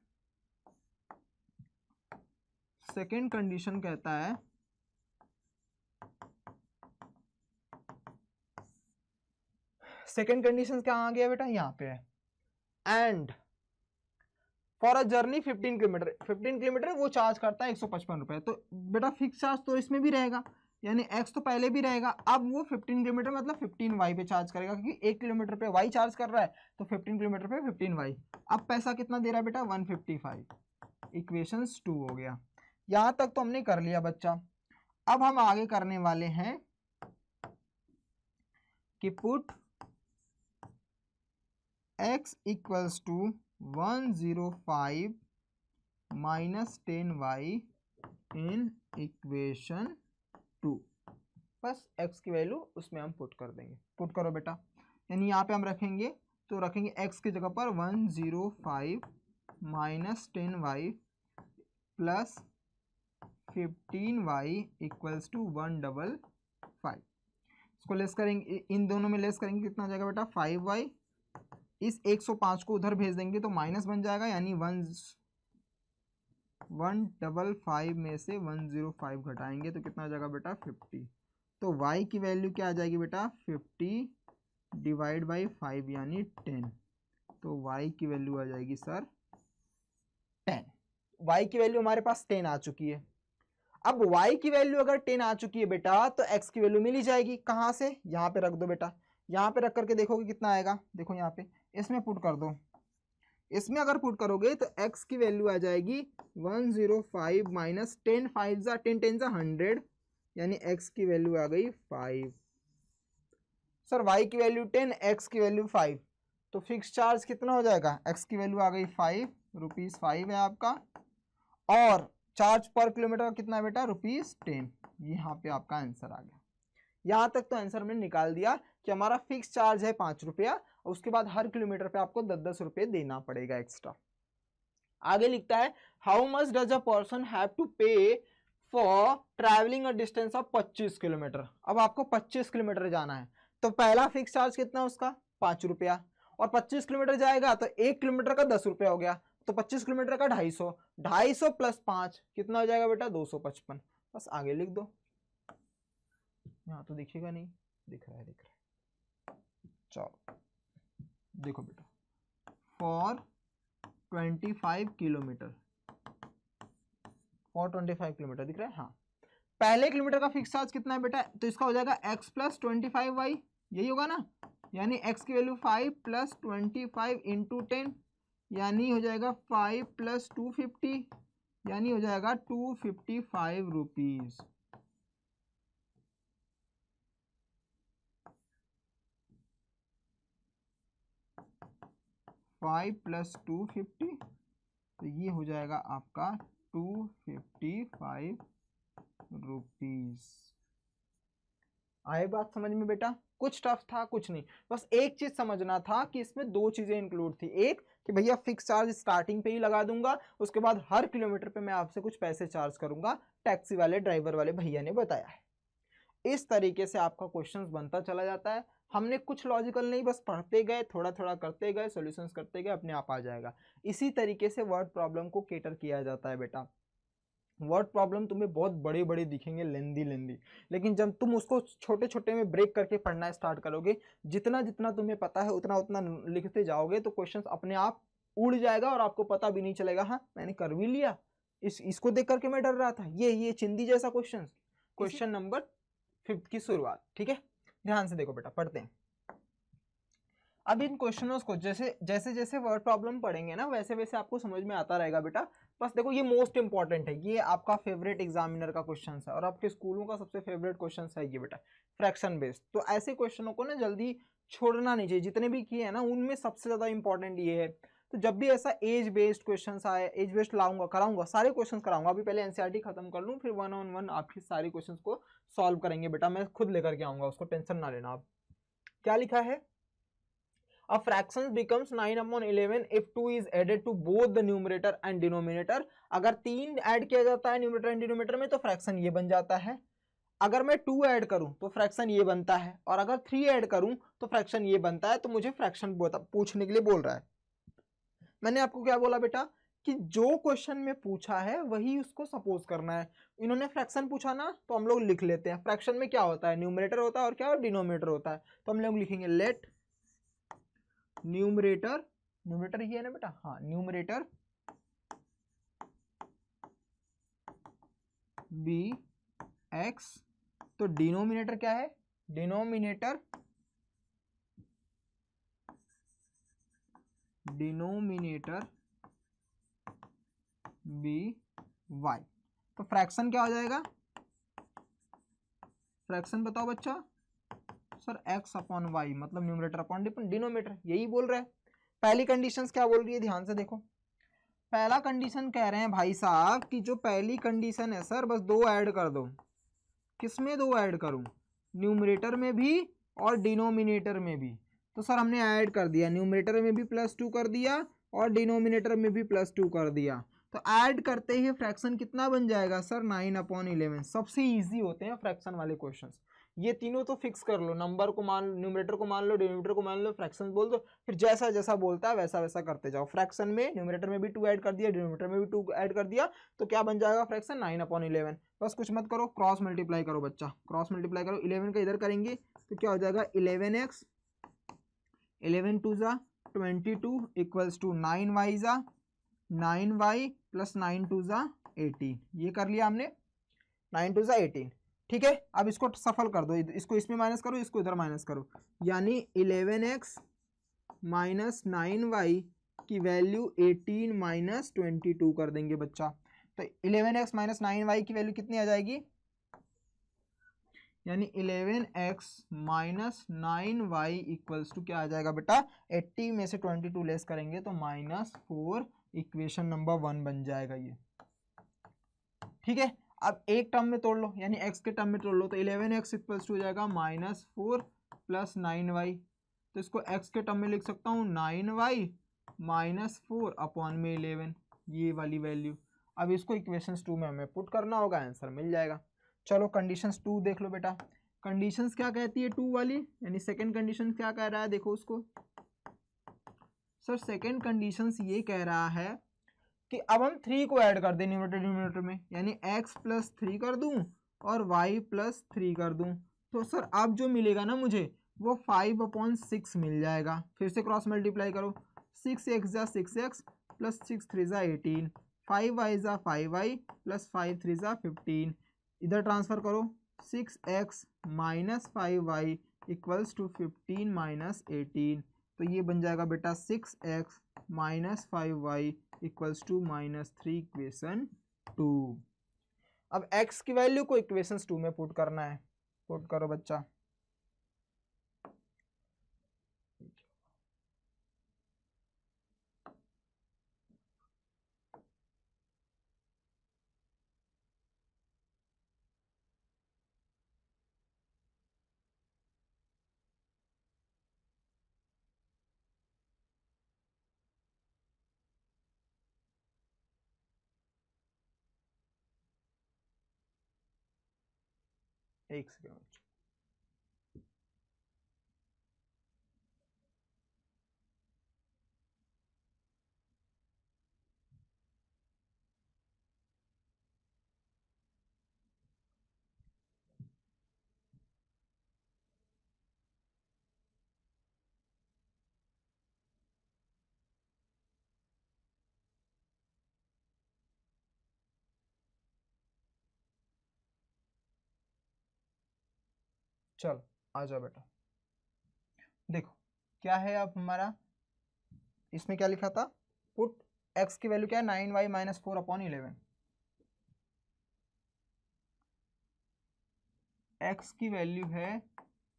सेकंड कंडीशन कहता है सेकंड कंडीशन क्या आ गया बेटा, यहाँ पे है, and for a journey 15 kilometre, 15 kilometre वो चार्ज करता है 155 रुपए, तो बेटा फिक्स चार्ज तो इसमें भी रहेगा, यानी x तो पहले भी रहेगा, अब वो 15 किलोमीटर मतलब 15y पे चार्ज करेगा, क्योंकि 1 किलोमीटर पे y चार्ज कर रहा है, तो 15 किलोमीटर पे 15y। अब पैसा कितना दे रहा है बेटा, 155, इक्वेशन 2 हो गया। यहां तक तो हमने कर लिया बच्चा। अब हम आगे करने वाले हैं कि put x equals to 105 minus 10y in equation 2, बस x की वैल्यू उसमें हम पुट कर देंगे। पुट करो बेटा, यानी यहाँ पे हम रखेंगे तो रखेंगे x की जगह पर 105 minus 10y plus 15y equals to 155। इसको लेस करेंगे, इन दोनों में लेस करेंगे, कितना हो जाएगा बेटा 5y। इस 105 को उधर भेज देंगे तो माइनस बन जाएगा, यानी 155 में से 105 घटाएंगे तो कितना आ जाएगा बेटा 50। तो y की वैल्यू क्या आ जाएगी बेटा 50 डिवाइड बाई 5 यानी 10। तो y की वैल्यू आ जाएगी सर 10। y की वैल्यू हमारे पास 10 आ चुकी है। अब y की वैल्यू अगर 10 आ चुकी है बेटा तो x की वैल्यू मिल ही जाएगी। कहाँ से? यहाँ पे रख दो बेटा, यहाँ पे रख करके देखोगे कितना आएगा, देखो यहाँ पे इसमें पुट कर दो। इसमें अगर पुट करोगे तो x की वैल्यू आ जाएगी 105 माइनस 10 5 जा 10 10 जा 100, यानी x की वैल्यू आ गई 5। सर y की वैल्यू 10, x की वैल्यू 5, तो फिक्स चार्ज कितना हो जाएगा? x की वैल्यू आ गई 5 रुपीज़ 5 है आपका, और चार्ज पर किलोमीटर का कितना है बेटा ₹10। यहाँ पे आपका आंसर आ गया। यहाँ तक तो आंसर मैंने निकाल दिया कि हमारा फिक्स चार्ज है 5 रुपया, और उसके बाद हर किलोमीटर पे आपको 10-10 रुपये देना पड़ेगा एक्स्ट्रा। आगे लिखता है how much does a person have to pay for travelling a distance of 25 kilometre. अब आपको 25 किलोमीटर जाना है, तो पहला फिक्स चार्ज कितना उसका 5 रुपया, और 25 किलोमीटर जाएगा तो 1 किलोमीटर का 10 रुपया हो गया, तो 25 किलोमीटर का 250, 250 प्लस 5 कितना हो जाएगा बेटा 255। बस आगे लिख दो, यहाँ तो दिखेगा नहीं, दिख रहा है दिख रहा है। चलो देखो बेटा फॉर 25 किलोमीटर, फॉर 25 किलोमीटर दिख रहा है, हाँ। पहले किलोमीटर का फिक्स चार्ज कितना है बेटा, तो इसका हो जाएगा x प्लस 25y, यही होगा ना, यानी x की वैल्यू 5 प्लस 25 इंटू 10, यानी हो जाएगा 5 प्लस 250, यानी हो जाएगा 255 रुपीज़। फाइव प्लस 250, तो ये हो जाएगा आपका 255 रुपीज़। आए बात समझ में बेटा? कुछ टफ था कुछ नहीं, बस एक चीज समझना था कि इसमें दो चीजें इंक्लूड थी। एक कि भैया फिक्स चार्ज स्टार्टिंग पे ही लगा दूंगा, उसके बाद हर किलोमीटर पे मैं आपसे कुछ पैसे चार्ज करूंगा, टैक्सी वाले ड्राइवर वाले भैया ने बताया है। इस तरीके से आपका क्वेश्चंस बनता चला जाता है। हमने कुछ लॉजिकल नहीं, बस पढ़ते गए, थोड़ा थोड़ा करते गए, सॉल्यूशंस करते गए, अपने आप आ जाएगा। इसी तरीके से वर्ड प्रॉब्लम को केटर किया जाता है बेटा। वर्ड प्रॉब्लम तुम्हें बहुत बड़े बड़े दिखेंगे, लेंदी, लेकिन जब तुम उसको छोटे छोटे में ब्रेक करके पढ़ना स्टार्ट करोगे, जितना जितना तुम्हें पता है उतना उतना लिखते जाओगे, तो क्वेश्चंस अपने आप उड़ जाएगा और आपको पता भी नहीं चलेगा, हाँ मैंने कर भी लिया, इसको देख करके मैं डर रहा था, ये चिंदी जैसा क्वेश्चन। क्वेश्चन नंबर 5 की शुरुआत, ठीक है, ध्यान से देखो बेटा, पढ़ते हैं। अब इन क्वेश्चनों को जैसे जैसे वर्ड प्रॉब्लम पढ़ेंगे ना, वैसे वैसे आपको समझ में आता रहेगा बेटा। बस देखो ये मोस्ट इंपॉर्टेंट है, ये आपका फेवरेट एग्जामिनर का क्वेश्चन है और आपके स्कूलों का सबसे फेवरेट क्वेश्चन है ये बेटा, फ्रैक्शन बेस्ड। तो ऐसे क्वेश्चनों को ना जल्दी छोड़ना नहीं चाहिए, जितने भी किए हैं ना उनमें सबसे ज्यादा इंपॉर्टेंट ये है। तो जब भी ऐसा एज बेस्ड क्वेश्चन आए, एज बेस्ड कराऊंगा, सारे क्वेश्चन कराऊंगा। अभी पहले एनसीईआरटी खत्म कर लूँ, फिर 1-on-1 आपके सारे क्वेश्चन को सॉल्व करेंगे बेटा, मैं खुद लेकर के आऊंगा, उसको टेंशन ना लेना आप। क्या लिखा है? A fraction becomes 9/11 if 2 is added to both the numerator and denominator। अगर 3 ऐड किया जाता है न्यूमरेटर एंड डिनोमिनेटर में तो फ्रैक्शन ये बन जाता है। अगर मैं 2 ऐड करूं तो फ्रैक्शन ये बनता है, और अगर 3 ऐड करूं तो फ्रैक्शन ये बनता है। तो मुझे फ्रैक्शन पूछने के लिए बोल रहा है। मैंने आपको क्या बोला बेटा कि जो क्वेश्चन में पूछा है वही उसको सपोज करना है। इन्होंने फ्रैक्शन पूछा ना, तो हम लोग लिख लेते हैं। फ्रैक्शन में क्या होता है, न्यूमरेटर होता है और क्या डिनोमिनेटर होता है। तो हम लोग लिखेंगे लेट न्यूमरेटर ये है ना बेटा, हाँ न्यूमरेटर बी एक्स, तो डिनोमिनेटर क्या है, डिनोमिनेटर बी वाई। तो फ्रैक्शन क्या हो जाएगा, फ्रैक्शन बताओ बच्चा, सर x अपॉन वाई, मतलब न्यूमरेटर अपॉन डिनोमिनेटर, यही बोल रहा है। पहली कंडीशंस क्या बोल रही है, ध्यान से देखो। पहला कंडीशन कह रहे हैं भाई साहब कि जो पहली कंडीशन है सर, बस 2 ऐड कर दो। किसमें 2 ऐड करूं, न्यूमरेटर में भी और डिनोमिनेटर में भी। तो सर हमने ऐड कर दिया, न्यूमरेटर में भी +2 कर दिया और डिनोमिनेटर में भी +2 कर दिया। तो ऐड करते ही फ्रैक्शन कितना बन जाएगा सर 9/11। सबसे इजी होते हैं फ्रैक्शन वाले क्वेश्चंस। ये तीनों तो फिक्स कर लो, नंबर को मान लो, न्यूमरेटर को मान लो, डिनोमिनेटर को मान लो, फ्रैक्शन बोल दो, फिर जैसा जैसा बोलता है वैसा वैसा करते जाओ। फ्रैक्शन में न्यूमरेटर में भी 2 ऐड कर दिया, डिनोमिनेटर में भी 2 ऐड कर दिया, तो क्या बन जाएगा फ्रैक्शन 9/11। बस कुछ मत करो, क्रॉस मल्टीप्लाई करो बच्चा, क्रॉस मल्टीप्लाई करो। 11 का इधर करेंगे तो क्या हो जाएगा 11x, 11 2 जा 22 इक्वल्स टू 9y जा 9y प्लस 9 2 जा 18। ये कर लिया हमने, 9 2 जा 18। ठीक है, अब इसको सफल कर दो, इसको इसमें माइनस करो, इसको इधर माइनस करो, यानी 11x माइनस 9y की वैल्यू 18 माइनस 22 कर देंगे बच्चा। तो 11x माइनस 9y की वैल्यू कितनी आ जाएगी, यानी 11x minus 9y equals to क्या आ जाएगा बेटा, 80 में से 22 लेस करेंगे तो -4। इक्वेशन नंबर 1 बन जाएगा ये। ठीक है, अब एक टर्म में तोड़ लो, यानी x के टर्म में तोड़ लो, तो 11x इक्वल्स टू हो जाएगा -4 प्लस 9y। तो इसको x के टर्म में लिख सकता हूँ 9y माइनस 4 अपॉन में 11, ये वाली वैल्यू। अब इसको इक्वेशंस 2 में हमें पुट करना होगा, आंसर मिल जाएगा। चलो कंडीशंस 2 देख लो बेटा। कंडीशंस क्या कहती है 2 वाली, यानी सेकंड कंडीशन क्या कह रहा है, देखो उसको। सर सेकंड कंडीशंस ये कह रहा है कि अब हम 3 को ऐड कर दें न्यूमरेटर डिनोमिनेटर में, यानी x प्लस 3 कर दूं और y प्लस 3 कर दूं। तो सर अब जो मिलेगा ना मुझे वो 5/6 मिल जाएगा। फिर से क्रॉस मल्टीप्लाई करो, 6x जा 6x प्लस 6 3 जा 18, 5y जा 5y प्लस 5 3 जा 15। इधर ट्रांसफर करो, 6x minus 5y equals to 15 minus 18। तो ये बन जाएगा बेटा 6x minus 5y equals to -3 equation 2। अब x की वैल्यू को इक्वेशन 2 में पुट करना है, पुट करो बच्चा। एक सेकेंड, चलो आ जाओ बेटा। देखो क्या है अब हमारा, इसमें क्या लिखा था, पुट x की वैल्यू क्या है 9y माइनस 4 अपॉन 11। x की वैल्यू है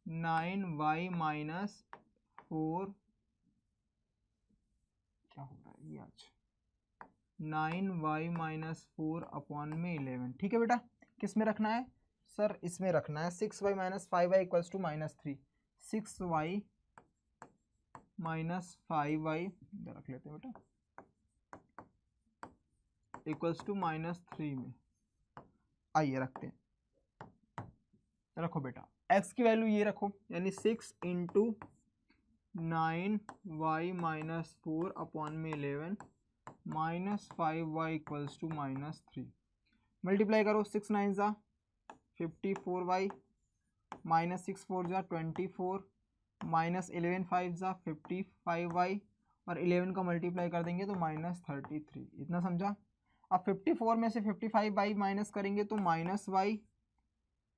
9y माइनस 4, क्या हो रहा है ये आज, 9y माइनस 4 अपॉन में 11। ठीक है बेटा, किस में रखना है सर, इसमें रखना है 6y minus 5y equals to -3, 6y minus 5y इधर रख लेते हैं बेटा, इक्वल्स टू -3 में। आइए रखते हैं, रखो बेटा x की वैल्यू ये रखो, यानी 6 इंटू 9y माइनस 4 अपॉन में 11 minus 5y equals to -3। Multiply करो, 6 9 जा 54y माइनस 6 4 जा 24 माइनस 11 5 जा 55y और 11 का मल्टीप्लाई कर देंगे तो -33। इतना समझा। अब 54 में से 55y माइनस करेंगे तो -y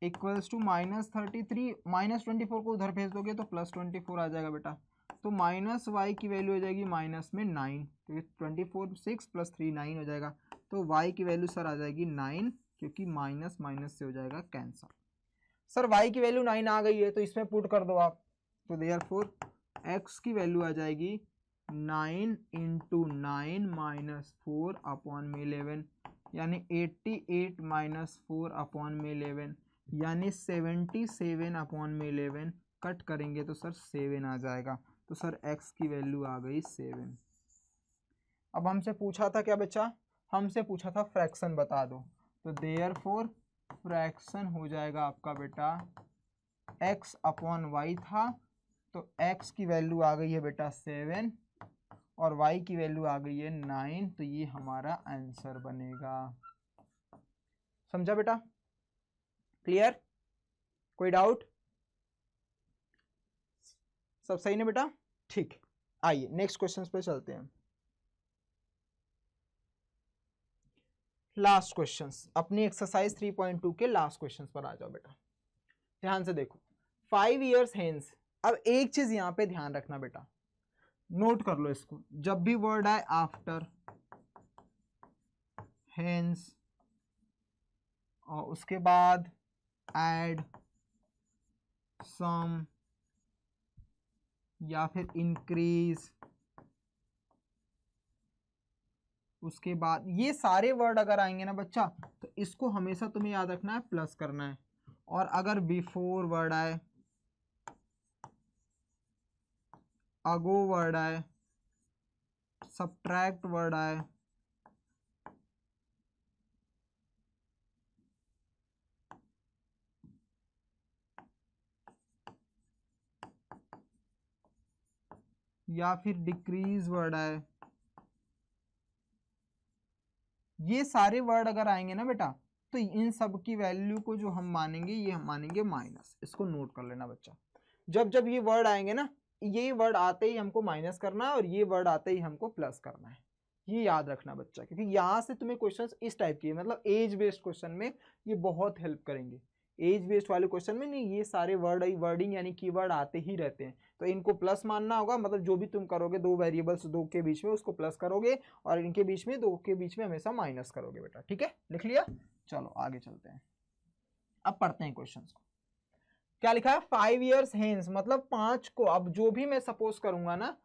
इक्वल्स टू -33, -24 को उधर भेज दोगे तो +24 आ जाएगा बेटा। तो -y की वैल्यू हो जाएगी -9, क्योंकि 24 6 + 3 9 हो जाएगा। तो y की वैल्यू सर आ जाएगी 9, क्योंकि माइनस माइनस से हो जाएगा कैंसर। सर y की वैल्यू 9 आ गई है तो इसमें पुट कर दो आप, तो देयरफॉर x की वैल्यू आ जाएगी 9 इंटू 9 माइनस 4 अपॉन में 11, यानी 88 माइनस 4 अपॉन में 11, यानी 77 अपॉन में 11 कट करेंगे तो सर 7 आ जाएगा। तो सर x की वैल्यू आ गई 7। अब हमसे पूछा था क्या बच्चा, हमसे पूछा था फ्रैक्शन बता दो, तो देयरफॉर फ्रैक्शन हो जाएगा आपका बेटा x अपॉन वाई था, तो x की वैल्यू आ गई है बेटा 7 और y की वैल्यू आ गई है 9, तो ये हमारा आंसर बनेगा। समझा बेटा? क्लियर? कोई डाउट? सब सही ना बेटा? ठीक, आइए नेक्स्ट क्वेश्चन पे चलते हैं। लास्ट क्वेश्चंस अपनी एक्सरसाइज 3.2 के लास्ट क्वेश्चंस पर आ जाओ बेटा। ध्यान से देखो, 5 years हेंस। अब एक चीज यहां पे ध्यान रखना बेटा, नोट कर लो इसको, जब भी वर्ड आए आफ्टर, हेंस और उसके बाद एड, सम या फिर इंक्रीज, उसके बाद ये सारे वर्ड अगर आएंगे ना बच्चा, तो इसको हमेशा तुम्हें याद रखना है, प्लस करना है। और अगर बिफोर वर्ड आए, अगो वर्ड आए, सब्ट्रैक्ट वर्ड आए, या फिर डिक्रीज वर्ड आए, ये सारे वर्ड अगर आएंगे ना बेटा, तो इन सब की वैल्यू को जो हम मानेंगे, ये हम मानेंगे माइनस। इसको नोट कर लेना बच्चा, जब जब ये वर्ड आएंगे ना, ये वर्ड आते ही हमको माइनस करना है और ये वर्ड आते ही हमको प्लस करना है। ये याद रखना बच्चा, क्योंकि यहाँ से तुम्हें क्वेश्चंस इस टाइप की, मतलब एज बेस्ड क्वेश्चन में ये बहुत हेल्प करेंगे। एज बेस्ड वाले क्वेश्चन में नहीं, ये सारे वर्डिंग यानी कीवर्ड आते ही रहते हैं, तो इनको प्लस मानना होगा। मतलब जो भी तुम करोगे, दो वेरिएबल्स दो के बीच में, उसको प्लस करोगे और इनके बीच में, दो के बीच में हमेशा माइनस करोगे बेटा। ठीक है, लिख लिया? चलो आगे चलते हैं, अब पढ़ते हैं क्वेश्चन को। क्या लिखा है? 5 years हेंस, मतलब 5 को, अब जो भी मैं सपोज करूंगा ना,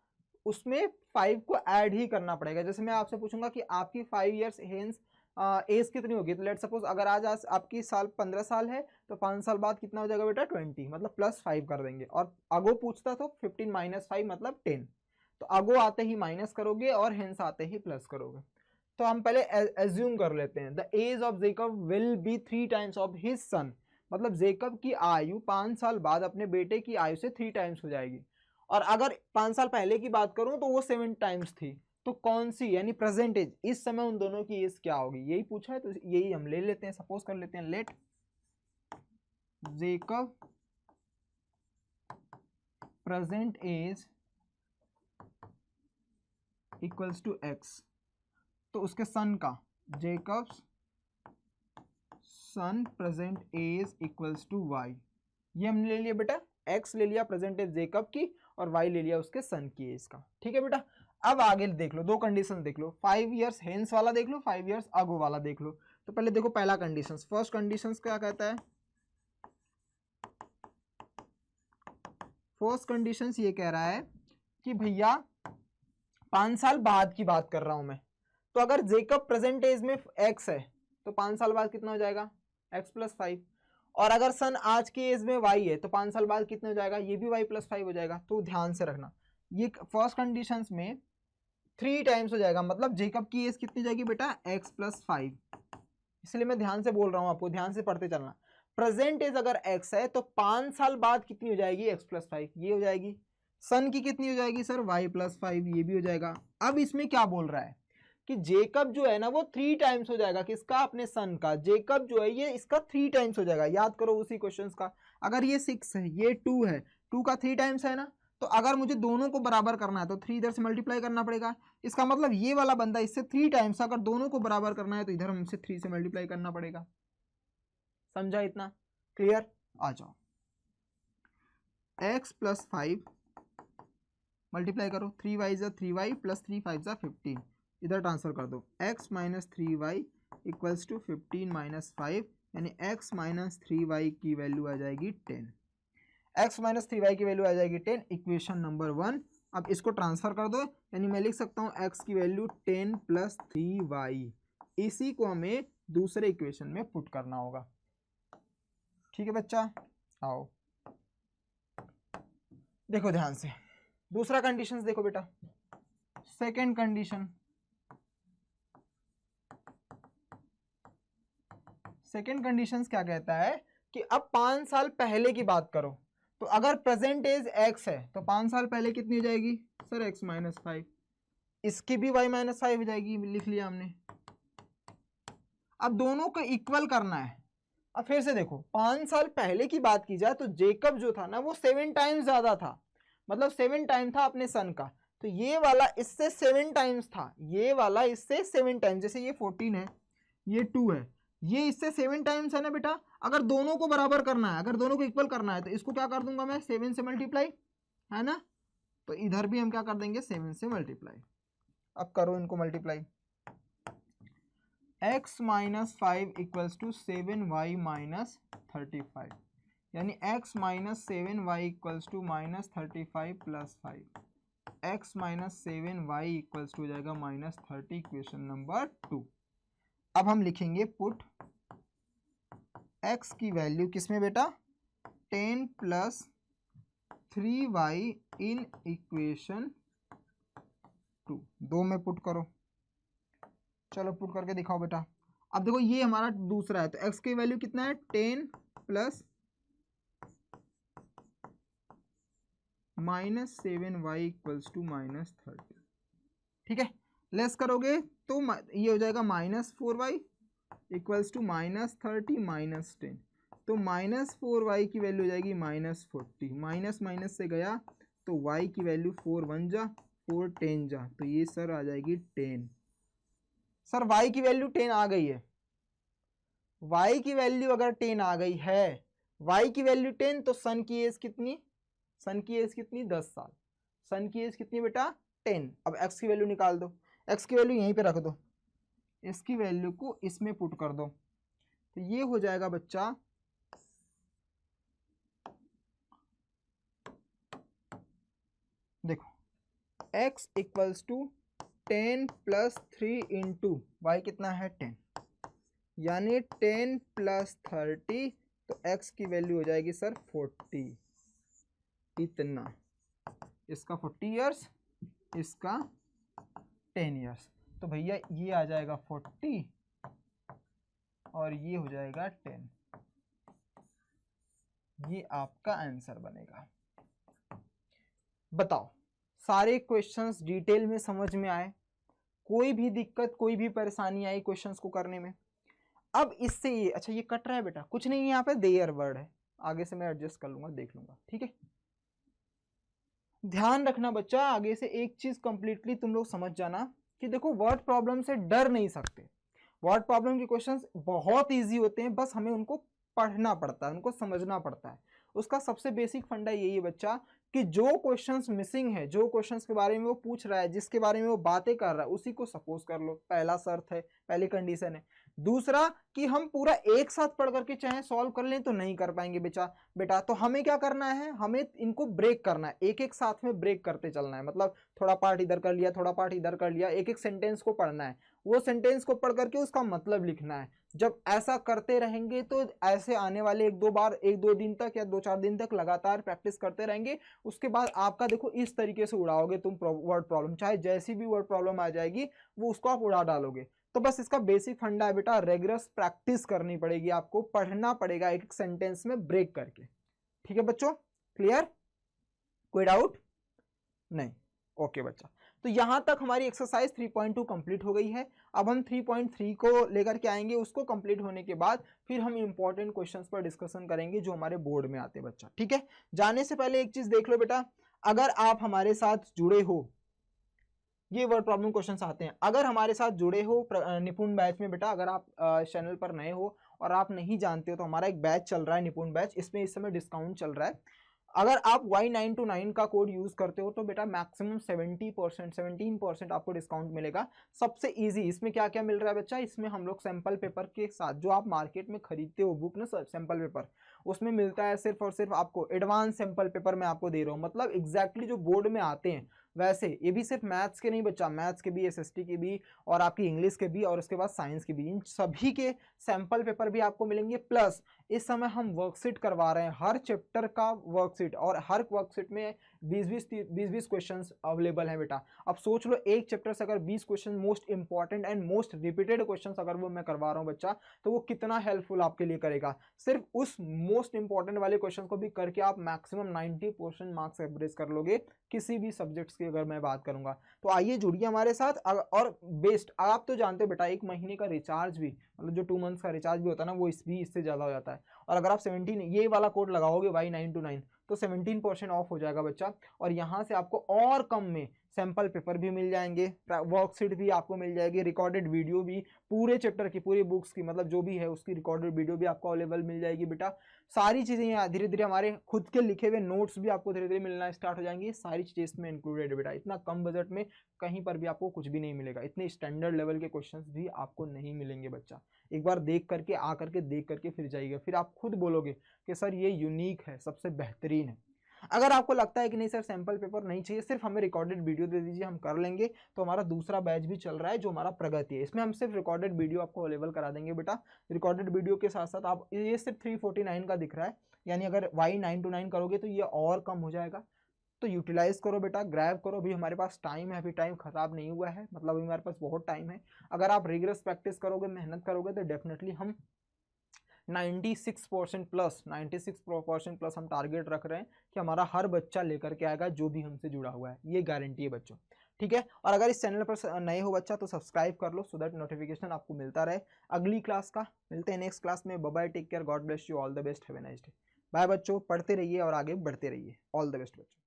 उसमें 5 को ऐड ही करना पड़ेगा। जैसे मैं आपसे पूछूंगा कि आपकी 5 years हेंस एज कितनी होगी, तो लेट सपोज अगर आज आपकी साल 15 साल है, तो 5 साल बाद कितना हो जाएगा बेटा? 20, मतलब +5 कर देंगे। और अगो पूछता तो 15 - 5 मतलब 10, तो अगो आते ही माइनस करोगे और हेंस आते ही प्लस करोगे। तो हम पहले एज्यूम कर लेते हैं, the age of Jacob will be 3 times of his son, मतलब जेकब की आयु 5 साल बाद अपने बेटे की आयु से 3 times हो जाएगी। और अगर 5 साल पहले की बात करूं तो वो 7 times थी, तो कौन सी, यानी प्रेजेंट एज, इस समय उन दोनों की एज क्या होगी, यही पूछा है। तो यही हम ले लेते हैं, सपोज कर लेते हैं, let Jacob present age equals to x, तो उसके सन का, Jacob's son present age equals to y, ये हमने ले लिया बेटा, एक्स ले लिया प्रेजेंट एज जेकब की और वाई ले लिया उसके सन की एज का। ठीक है बेटा, अब आगे देख लो, दो कंडीशन देख लो, 5 years हेंस वाला देख लो, 5 years अगो वाला देख लो। तो पहले देखो पहला कंडीशन, फर्स्ट कंडीशन क्या कहता है? फर्स्ट कंडीशन ये कह रहा है कि भैया 5 साल बाद की बात कर रहा हूं मैं, तो अगर जेकब प्रेजेंट एज में एक्स है, तो 5 साल बाद कितना हो जाएगा? x + 5। और अगर सन आज की एज में y है, तो 5 साल बाद कितना हो जाएगा? ये भी y + 5 हो जाएगा। तो ध्यान से रखना, ये फर्स्ट कंडीशन में 3 times हो जाएगा, मतलब जेकब की एज कितनी जाएगी बेटा? x + 5। इसलिए मैं ध्यान से बोल रहा हूं आपको, ध्यान से पढ़ते चलना। प्रेजेंट एज अगर x है, तो 5 साल बाद कितनी हो जाएगी? x + 5, ये हो जाएगी। सन की कितनी हो जाएगी सर? y + 5, ये भी हो जाएगा। अब इसमें क्या बोल रहा है कि जेकब जो है ना, वो 3 times हो जाएगा, किसका? अपने सन का। जेकब जो है ये इसका 3 times हो जाएगा। याद करो उसी क्वेश्चंस का, अगर ये 6 है, ये 2 है, 2 का 3 times है ना, तो अगर मुझे दोनों को बराबर करना है तो 3 इधर से मल्टीप्लाई करना पड़ेगा। इसका मतलब ये वाला बंदा इससे 3 times, अगर दोनों को बराबर करना है तो इधर हमसे 3 से मल्टीप्लाई करना पड़ेगा। समझा इतना? क्लियर? आ जाओ, x + 5 मल्टीप्लाई करो, 3y = 3y + 3 5 = 15, इधर ट्रांसफर कर दो, x - 3y इक्वल्स टू 15 - 5, यानी x - 3y की वैल्यू आ जाएगी 10। x - 3y की वैल्यू आ जाएगी 10, इक्वेशन नंबर 1। अब इसको ट्रांसफर कर दो, यानी मैं लिख सकता हूँ x की वैल्यू 10 + 3y। इसी को हमें दूसरे इक्वेशन में पुट करना होगा। ठीक है बच्चा, आओ देखो ध्यान से, दूसरा कंडीशन देखो बेटा, सेकेंड कंडीशन, सेकेंड कंडीशन क्या कहता है कि अब 5 साल पहले की बात करो, तो अगर प्रेजेंट एज x है तो 5 साल पहले कितनी हो जाएगी सर x माइनस 5, इसकी भी y माइनस 5 हो जाएगी, लिख लिया हमने। अब दोनों को इक्वल करना है। अब फिर से देखो 5 साल पहले की बात की जाए तो जेकब जो था ना वो 7 टाइम्स ज्यादा था, मतलब 7 टाइम था अपने सन का, तो ये वाला इससे 7 टाइम्स था, ये वाला इससे 7 टाइम्स, जैसे ये 14 है ये 2 है, ये इससे 7 टाइम्स है ना बेटा। अगर दोनों को बराबर करना है, अगर दोनों को इक्वल करना है तो इसको क्या कर दूंगा मैं 7 से मल्टीप्लाई, है ना, तो इधर भी हम क्या कर देंगे 7 से मल्टीप्लाई। अब करो इनको multiply, x minus 5 equals to 7y minus 35, यानी x minus 7y equals to minus 35 plus 5, x minus 7y equals to हो जाएगा माइनस 30, इक्वेशन नंबर 2। अब हम लिखेंगे पुट x की वैल्यू किसमें बेटा 10 प्लस 3y इन इक्वेशन 2, दो में पुट करो, चलो पुट करके दिखाओ बेटा। अब देखो ये हमारा दूसरा है तो x की वैल्यू कितना है 10 plus minus 7y equals to minus 30, ठीक है। लेस करोगे तो ये हो जाएगा minus 4y equals to minus 30 minus 10, तो माइनस 4y की वैल्यू हो जाएगी माइनस 40, माइनस माइनस से गया तो y की वैल्यू 4 1 जा 4 10 जा, तो ये सर आ जाएगी 10। सर y की वैल्यू 10 आ गई है, y की वैल्यू अगर 10 आ गई है, y की वैल्यू 10, तो सन की एज कितनी, सन की एज कितनी 10 साल, सन की एज कितनी बेटा 10। अब x की वैल्यू निकाल दो, x की वैल्यू यहीं पे रख दो, इसकी वैल्यू को इसमें पुट कर दो, तो ये हो जाएगा बच्चा देखो x equals to 10 plus 3 into y कितना है 10, यानी 10 प्लस 30, तो x की वैल्यू हो जाएगी सर 40, इतना, इसका 40 इयर्स, इसका 10 इयर्स, तो भैया ये आ जाएगा 40 और ये हो जाएगा 10, ये आपका आंसर बनेगा। बताओ सारे क्वेश्चंस डिटेल में समझ में आए, कोई भी दिक्कत कोई भी परेशानी आई क्वेश्चंस को करने में। अब इससे ये अच्छा ये कट रहा है बेटा, कुछ नहीं, यहाँ पे देयर वर्ड है, आगे से मैं एडजस्ट कर लूंगा, देख लूंगा, ठीक है। ध्यान रखना बच्चा, आगे से एक चीज कंप्लीटली तुम लोग समझ जाना कि देखो वर्ड प्रॉब्लम से डर नहीं सकते, वर्ड प्रॉब्लम के क्वेश्चंस बहुत इजी होते हैं, बस हमें उनको पढ़ना पड़ता है, उनको समझना पड़ता है। उसका सबसे बेसिक फंडा यही है बच्चा कि जो क्वेश्चंस मिसिंग है, जो क्वेश्चंस के बारे में वो पूछ रहा है, जिसके बारे में वो बातें कर रहा है, उसी को सपोज कर लो, पहला शर्त है, पहली कंडीशन है। दूसरा कि हम पूरा एक साथ पढ़ करके चाहे सॉल्व कर लें तो नहीं कर पाएंगे बेटा, तो हमें क्या करना है, हमें इनको ब्रेक करना है, एक एक साथ में ब्रेक करते चलना है, मतलब थोड़ा पार्ट इधर कर लिया, थोड़ा पार्ट इधर कर लिया, एक एक सेंटेंस को पढ़ना है, वो सेंटेंस को पढ़ करके उसका मतलब लिखना है। जब ऐसा करते रहेंगे तो ऐसे आने वाले एक दो दिन तक या 2-4 दिन तक लगातार प्रैक्टिस करते रहेंगे, उसके बाद आपका देखो इस तरीके से उड़ाओगे तुम वर्ड प्रॉब्लम, चाहे जैसी भी वर्ड प्रॉब्लम आ जाएगी वो उसको आप उड़ा डालोगे। तो बस इसका बेसिक फंडा है बेटा, रेगुलर प्रैक्टिस करनी पड़ेगी, आपको पढ़ना पड़ेगा एक एक सेंटेंस में ब्रेक करके, ठीक है बच्चों, क्लियर, कोई डाउट नहीं, ओके बच्चा। तो यहां तक हमारी एक्सरसाइज 3.2 कंप्लीट हो गई है। अब हम 3.3 को लेकर के आएंगे, उसको कंप्लीट होने के बाद फिर हम इंपॉर्टेंट क्वेश्चंस पर डिस्कशन करेंगे जो हमारे बोर्ड में आते हैं बच्चा, ठीक है। जाने से पहले एक चीज देख लो बेटा, अगर आप हमारे साथ जुड़े हो, ये वर्ड प्रॉब्लम क्वेश्चंस आते हैं, अगर हमारे साथ जुड़े हो निपुण बैच में बेटा, अगर आप चैनल पर नए हो और आप नहीं जानते हो तो हमारा एक बैच चल रहा है निपुण बैच, इसमें इस समय डिस्काउंट चल रहा है। अगर आप Y929 का कोड यूज करते हो तो बेटा मैक्सिमम 17% आपको डिस्काउंट मिलेगा। सबसे इजी इसमें क्या क्या मिल रहा है बच्चा, इसमें हम लोग सैंपल पेपर के साथ जो आप मार्केट में खरीदते हो बुक ना सैंपल पेपर, उसमें मिलता है सिर्फ और सिर्फ आपको एडवांस सैंपल पेपर मैं आपको दे रहा हूँ, मतलब एग्जैक्टली जो बोर्ड में आते हैं वैसे ये भी सिर्फ मैथ्स के नहीं बच्चा, मैथ्स के भी, एसएसटी के भी, और आपकी इंग्लिश के भी, और उसके बाद साइंस के भी, इन सभी के सैंपल पेपर भी आपको मिलेंगे। प्लस इस समय हम वर्कशीट करवा रहे हैं, हर चैप्टर का वर्कशीट, और हर वर्कशीट में 20-20 क्वेश्चंस अवेलेबल हैं बेटा। अब सोच लो एक चैप्टर से अगर 20 question most important and most repeated questions अगर वो मैं करवा रहा हूँ बच्चा, तो वो कितना हेल्पफुल आपके लिए करेगा। सिर्फ उस मोस्ट इंपॉर्टेंट वाले क्वेश्चन को भी करके आप मैक्सिमम 90% मार्क्स एवरेज कर लोगे किसी भी सब्जेक्ट्स की अगर मैं बात करूंगा। तो आइए जुड़िए हमारे साथ। और बेस्ट आप तो जानते हो बेटा, एक महीने का रिचार्ज भी, मतलब जो 2 मंथ्स का रिचार्ज भी होता है ना, वो इससे ज़्यादा हो जाता है। और अगर आप 17 ये वाला कोड लगाओगे Y929 तो 17% ऑफ हो जाएगा बच्चा। और यहाँ से आपको और कम में सैंपल पेपर भी मिल जाएंगे, वर्कशीट भी आपको मिल जाएगी, रिकॉर्डेड वीडियो भी पूरे चैप्टर की, पूरी बुक्स की, मतलब जो भी है उसकी रिकॉर्डेड वीडियो भी आपको अवेलेबल मिल जाएगी बेटा। सारी चीज़ें यहाँ धीरे धीरे हमारे खुद के लिखे हुए नोट्स भी आपको धीरे धीरे मिलना स्टार्ट हो जाएंगी। सारी चीज़ें इसमें इंक्लूडेड है बेटा। इतना कम बजट में कहीं पर भी आपको कुछ भी नहीं मिलेगा, इतने स्टैंडर्ड लेवल के क्वेश्चंस भी आपको नहीं मिलेंगे बच्चा। एक बार देख करके, आ करके देख करके फिर जाइएगा, फिर आप खुद बोलोगे कि सर ये यूनिक है, सबसे बेहतरीन है। अगर आपको लगता है कि नहीं सर सैंपल पेपर नहीं चाहिए, सिर्फ हमें रिकॉर्डेड वीडियो दे दीजिए, हम कर लेंगे, तो हमारा दूसरा बैच भी चल रहा है जो हमारा प्रगति है, इसमें हम सिर्फ रिकॉर्डेड वीडियो आपको अवेलेबल करा देंगे बेटा। रिकॉर्डेड वीडियो के साथ साथ आप, ये सिर्फ 349 का दिख रहा है, यानी अगर Y929 करोगे तो ये और कम हो जाएगा। तो यूटिलाइज करो बेटा, ग्रैब करो, अभी हमारे पास टाइम है, अभी टाइम खराब नहीं हुआ है, मतलब अभी हमारे पास बहुत टाइम है। अगर आप रिगरस प्रैक्टिस करोगे, मेहनत करोगे, तो डेफिनेटली हम 96% प्लस, 96% प्लस हम टारगेट रख रहे हैं कि हमारा हर बच्चा लेकर के आएगा जो भी हमसे जुड़ा हुआ है, ये गारंटी है बच्चों। ठीक है, और अगर इस चैनल पर नए हो बच्चा तो सब्सक्राइब कर लो, सो दैट नोटिफिकेशन आपको मिलता रहे अगली क्लास का। मिलते हैं नेक्स्ट क्लास में। Bye bye, take care, God bless you, all the best, have a nice day. Bye बच्चों, पढ़ते रहिए और आगे बढ़ते रहिए। ऑल द बेस्ट बच्चों।